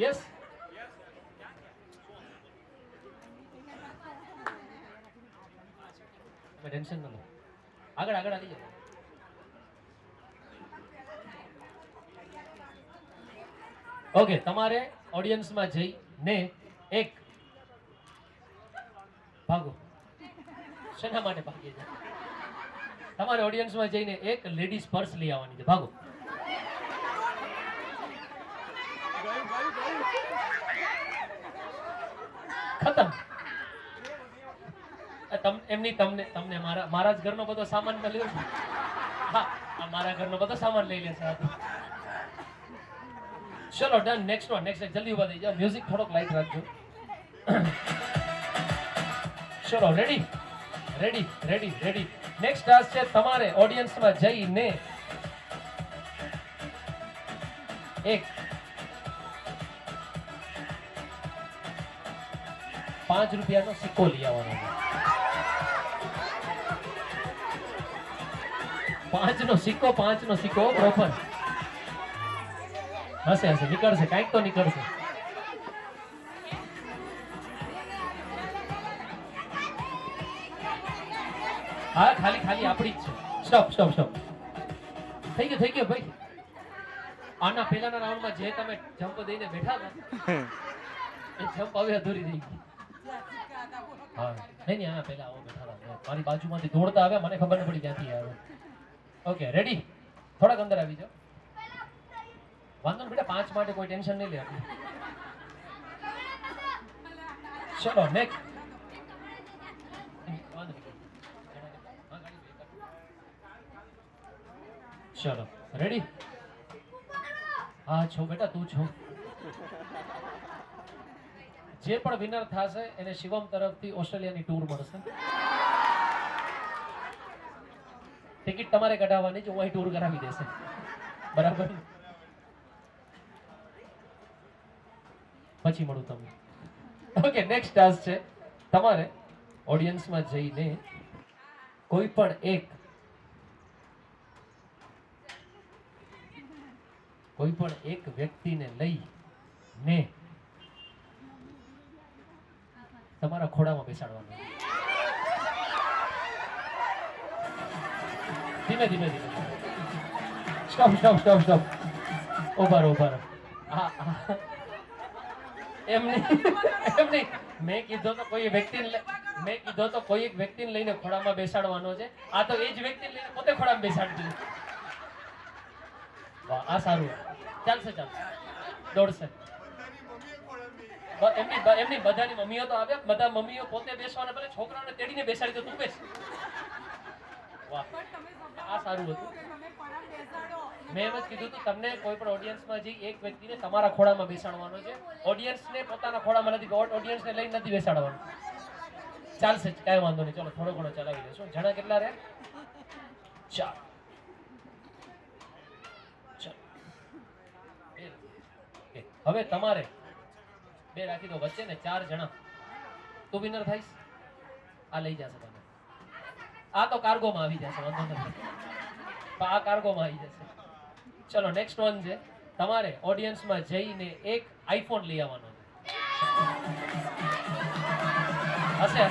G: યસ. ટેન્શન ન લો. આગળ આવી જાઓ. ઓકે, તમારે ઓડિયન્સમાં જઈને એક ભાગો. શેના માટે ભાગીએ છે? તમારે ઓડિયન્સમાં જઈને એક લેડીઝ પર્સ લઈ આવવાની છે. ભાગો. ખતમ. તમને મારા જ ઘરનો બધો સામાન મળ્યો છે. હા, મારા ઘરનો બધો સામાન લઈ લેશે. ચલો ડન. નેક્સ્ટ જલ્દી ઉભા થઈ જાઓ. મ્યુઝિક થોડોક લાઈટ રાખજો. ચલો રેડી. નેક્સ્ટ ટાસ્ક છે, તમારે ઓડિયન્સમાં જઈને
E: એક 5 રૂપિયાનો સિક્કો લઈ આવવાનો છે. 5 નો સિક્કો પ્રોપર હશે નીકળશે, કાંઈક તો નીકળશે. હા ખાલી આપણી જ છે. સ્ટોપ થઈ ગયું ભાઈ. આના પહેલાના રાઉન્ડમાં જે તમે જમ્પ દઈને બેઠા હતા એ જમ્પ હવે અધૂરી થઈ ગઈ. હા નહીં આના પહેલા આવો બેઠા હતા, મારી બાજુમાંથી દોડતા આવ્યા, મને ખબર ન પડી ક્યાંથી આવ્યો. ઓકે રેડી, થોડાક અંદર આવી જાઓ. વાંધો નહીં બેટા, 5 માટે કોઈ ટેન્શન નહીં લે. ચલો નેક્સ્ટ. ચલો રેડી. હા છો બેટા, તું છો. જે પણ વિનર થશે એને શિવમ તરફથી ઓસ્ટ્રેલિયાની ટૂર મળશે. ટિકિટ તમારે કઢાવવાની છે, હું અહીં ટૂર કરાવી દેશે. બરાબર, પછી મળું તમને. ઓકે નેક્સ્ટ ટાસ્ક છે તમારે ઓડિયન્સમાં જઈને કોઈ પણ એક વ્યક્તિને લઈને તમારા ખોળામાં બેસાડવાનું. ધીમે સ્ટોપ. ઓભાર. એમ નહીં. મેં કીધો તો કોઈ એક વ્યક્તિને લઈને ખોળામાં બેસાડવાનો છે. આ તો એ જ વ્યક્તિને લઈને પોતે ખોળામાં બેસાડતી. વાહ, આ સારું. ચાલશે દોડશે. એમની બધાની મમ્મીઓ તો આવે, બધા મમ્મીઓ પોતે બેસવાના બદલે છોકરાઓને તેડીને બેસાડી તો તું બેસ. વાહ, આ સારું હતું. મેં એમ જ કીધું હતું તમને કોઈ પણ ઓડિયન્સમાં જઈ એક વ્યક્તિને તમારા ખોળામાં બેસાડવાનો છે. ઓડિયન્સને પોતાના ખોળામાં નથી, ઓડિયન્સને લઈને નથી બેસાડવાનું. ચાલશે, કાંઈ વાંધો નહીં. ચલો થોડો ઘણો ચલાવી લેશું. જણા કેટલા રહ્યા? 4. હવે તમારે 2 રાખી દો વચ્ચે ને 4 જણા. તું વિનર થઈશ, આ લઈ જશે તમે. આ તો કાર્ગોમાં આવી જશે, વાંધો નથી. આ કાર્ગોમાં આવી જશે. ચલો નેક્સ્ટ વન છે તમારે ઓડિયન્સમાં જઈને એક આઈફોન લઈ આવવાનો હશે.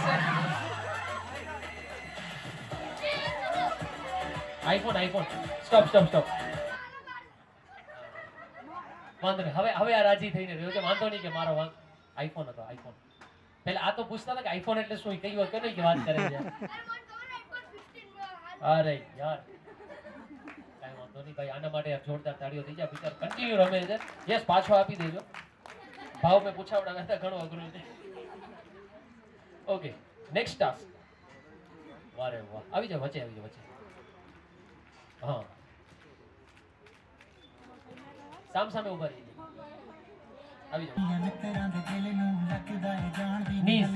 E: આઈફોન. સ્ટોપ. વાંધો નહીં. હવે આ રાજી થઈને રહ્યો છે. વાંધો નહીં કે મારો આઈફોન હતો. આઈફોન પેલા આ તો પૂછતા હતા કે આઈફોન એટલે શું, કઈ વાત કરે કે વાત કરે છે. અરે યાર કાંઈ વાંધો નહીં ભાઈ, આના માટે જોરદાર તાળીઓ થઈ જાય. બિચાર કન્ટિન્યુ રમે છે. યસ, પાછો આપી દેજો. ભાવ મેં પૂછાવડા હતા, ઘણું અઘરું છે. Okay next task. વારે વાહ, આવી જાવ વચ્ચે. હા, સામે ઉભા રહી આવી જાવ. નીસ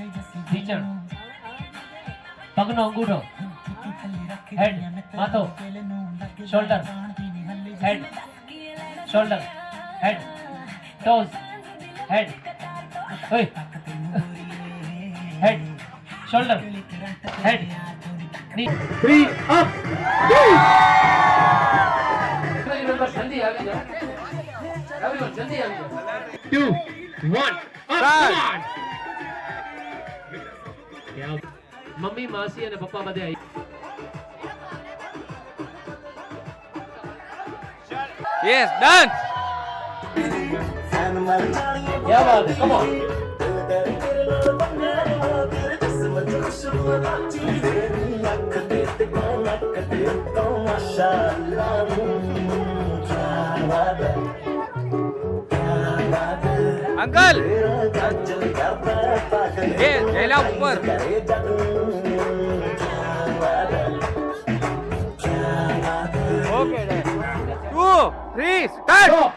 E: નીચણ, પગનો અંગૂઠો, હેડ માથો, શોલ્ડર, હેડ શોલ્ડર, હેડ ટોઝ, હેડ હેડ શોલ્ડર, હેડ ની 3 અપ. જલ્દી આવી જાવ. જલ્દી આવી જાઓ. 2 1 મમ્મી, માસી અને પપ્પા બધે આવી.
I: Yes, done.
E: क्या बात है, कम ऑन.
I: અંકલ એ એલા ઉપર ઓકે 2 3 સ્ટાર્ટ.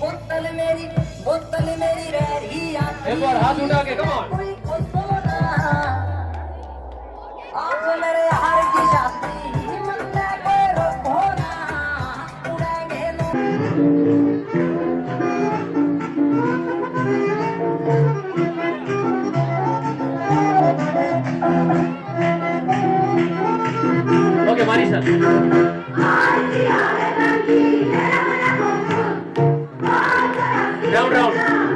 C: बोतल
G: हाथ उठा के कम ऑन
D: आज मेरे हार की शादी मन्ना करो होना उड़ाएंगे
G: ओके मारी सर राउंड राउंड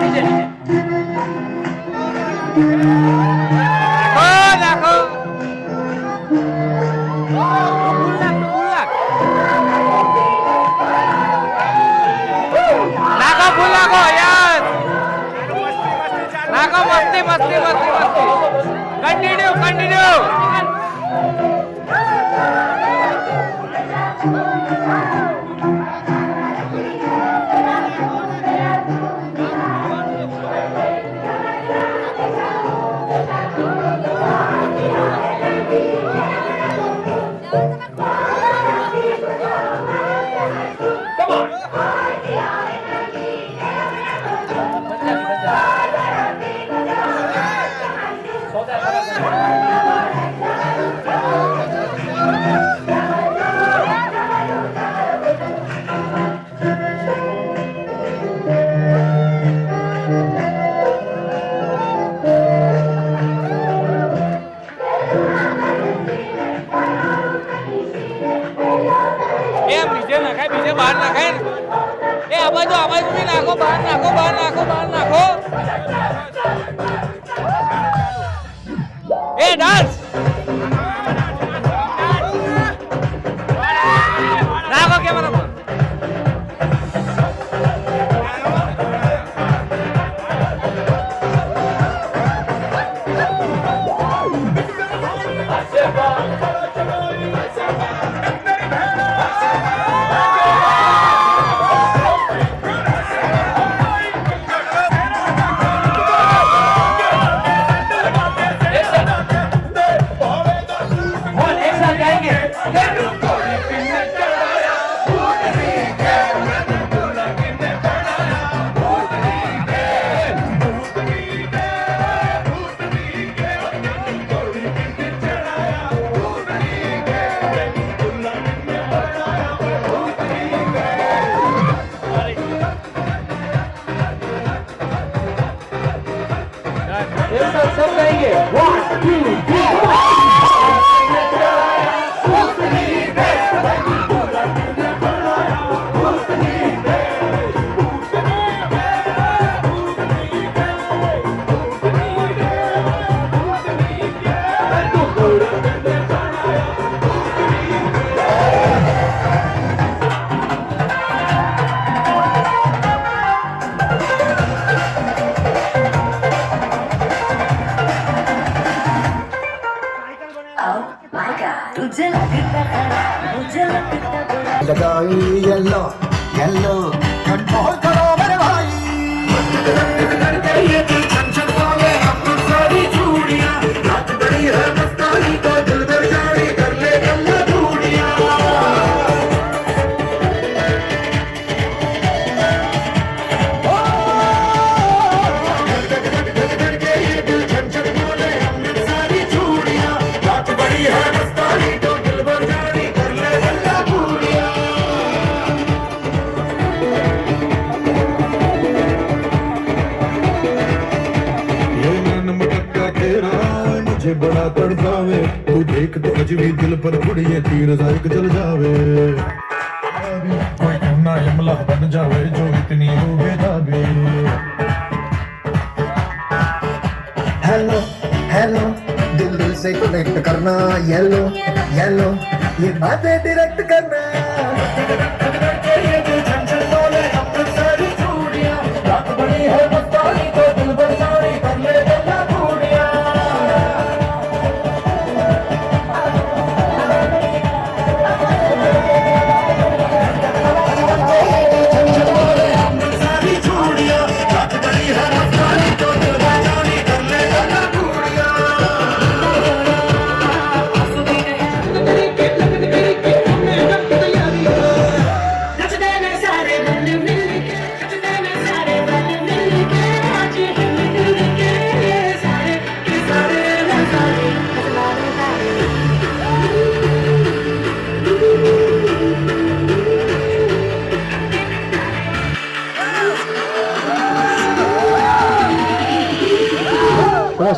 G: नीचे नीचे
I: कंटिन्यू कंटिन्यू બીજે બહાર નાખાય એ આ બાજુ બી નાખો બહાર નાખો બહાર નાખો બહાર નાખો એ ડાન્સ નાખો કેમેરા सब कहेंगे 1 2
D: लगाई येलो येलो कंट्रोल करो मेरे भाई ये दिल छन वाले हम सारी चूड़ियां रात बड़ी है मस्तानी तो दिल भर जाए कर ले गल्ला चूड़ियां ये दिल छन वाले हम सारी चूड़ियां रात बड़ी है मस्तानी तो दिल भर जाए कर ले गल्ला चूड़ियां मुझे बड़ा तड़पावे तू देख तो अजभी दिल पर उड़िए तीर जायक जल जावे कोई ऐना यमला बन जावे जो इतनी हो बेताबी हेलो हेलो दिल दिल से कनेक्ट करना येलो येलो ये बातें डायरेक्ट करना ये दिल छन वाले हम सारी चूड़ियां रात बड़ी है मस्तानी तो दिल भर जाए कर ले गल्ला चूड़ियां सारी चूड़ियां रात बड़ी है मस्तानी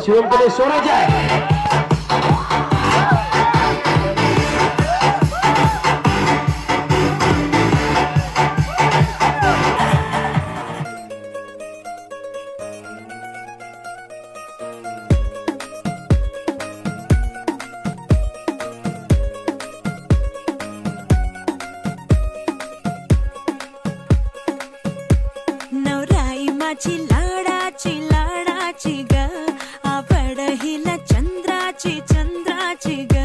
G: शिवम के लिए सोने जाए।
C: नवराई माझी लाडाची ग आवड हिला चंद्राची ग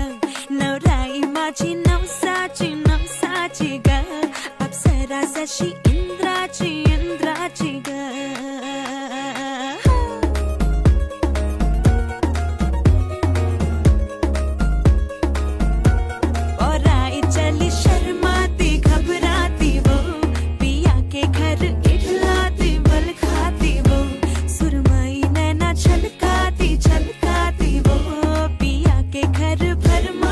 C: नवराई माझी नवसाची ग अप्सरा जशी इंद्राची ग और आई चली शर्माती घबराती वो पिया के घर इठलाती बल खाती वो सुरमई नैना छलकाती वो पिया के घर भरमा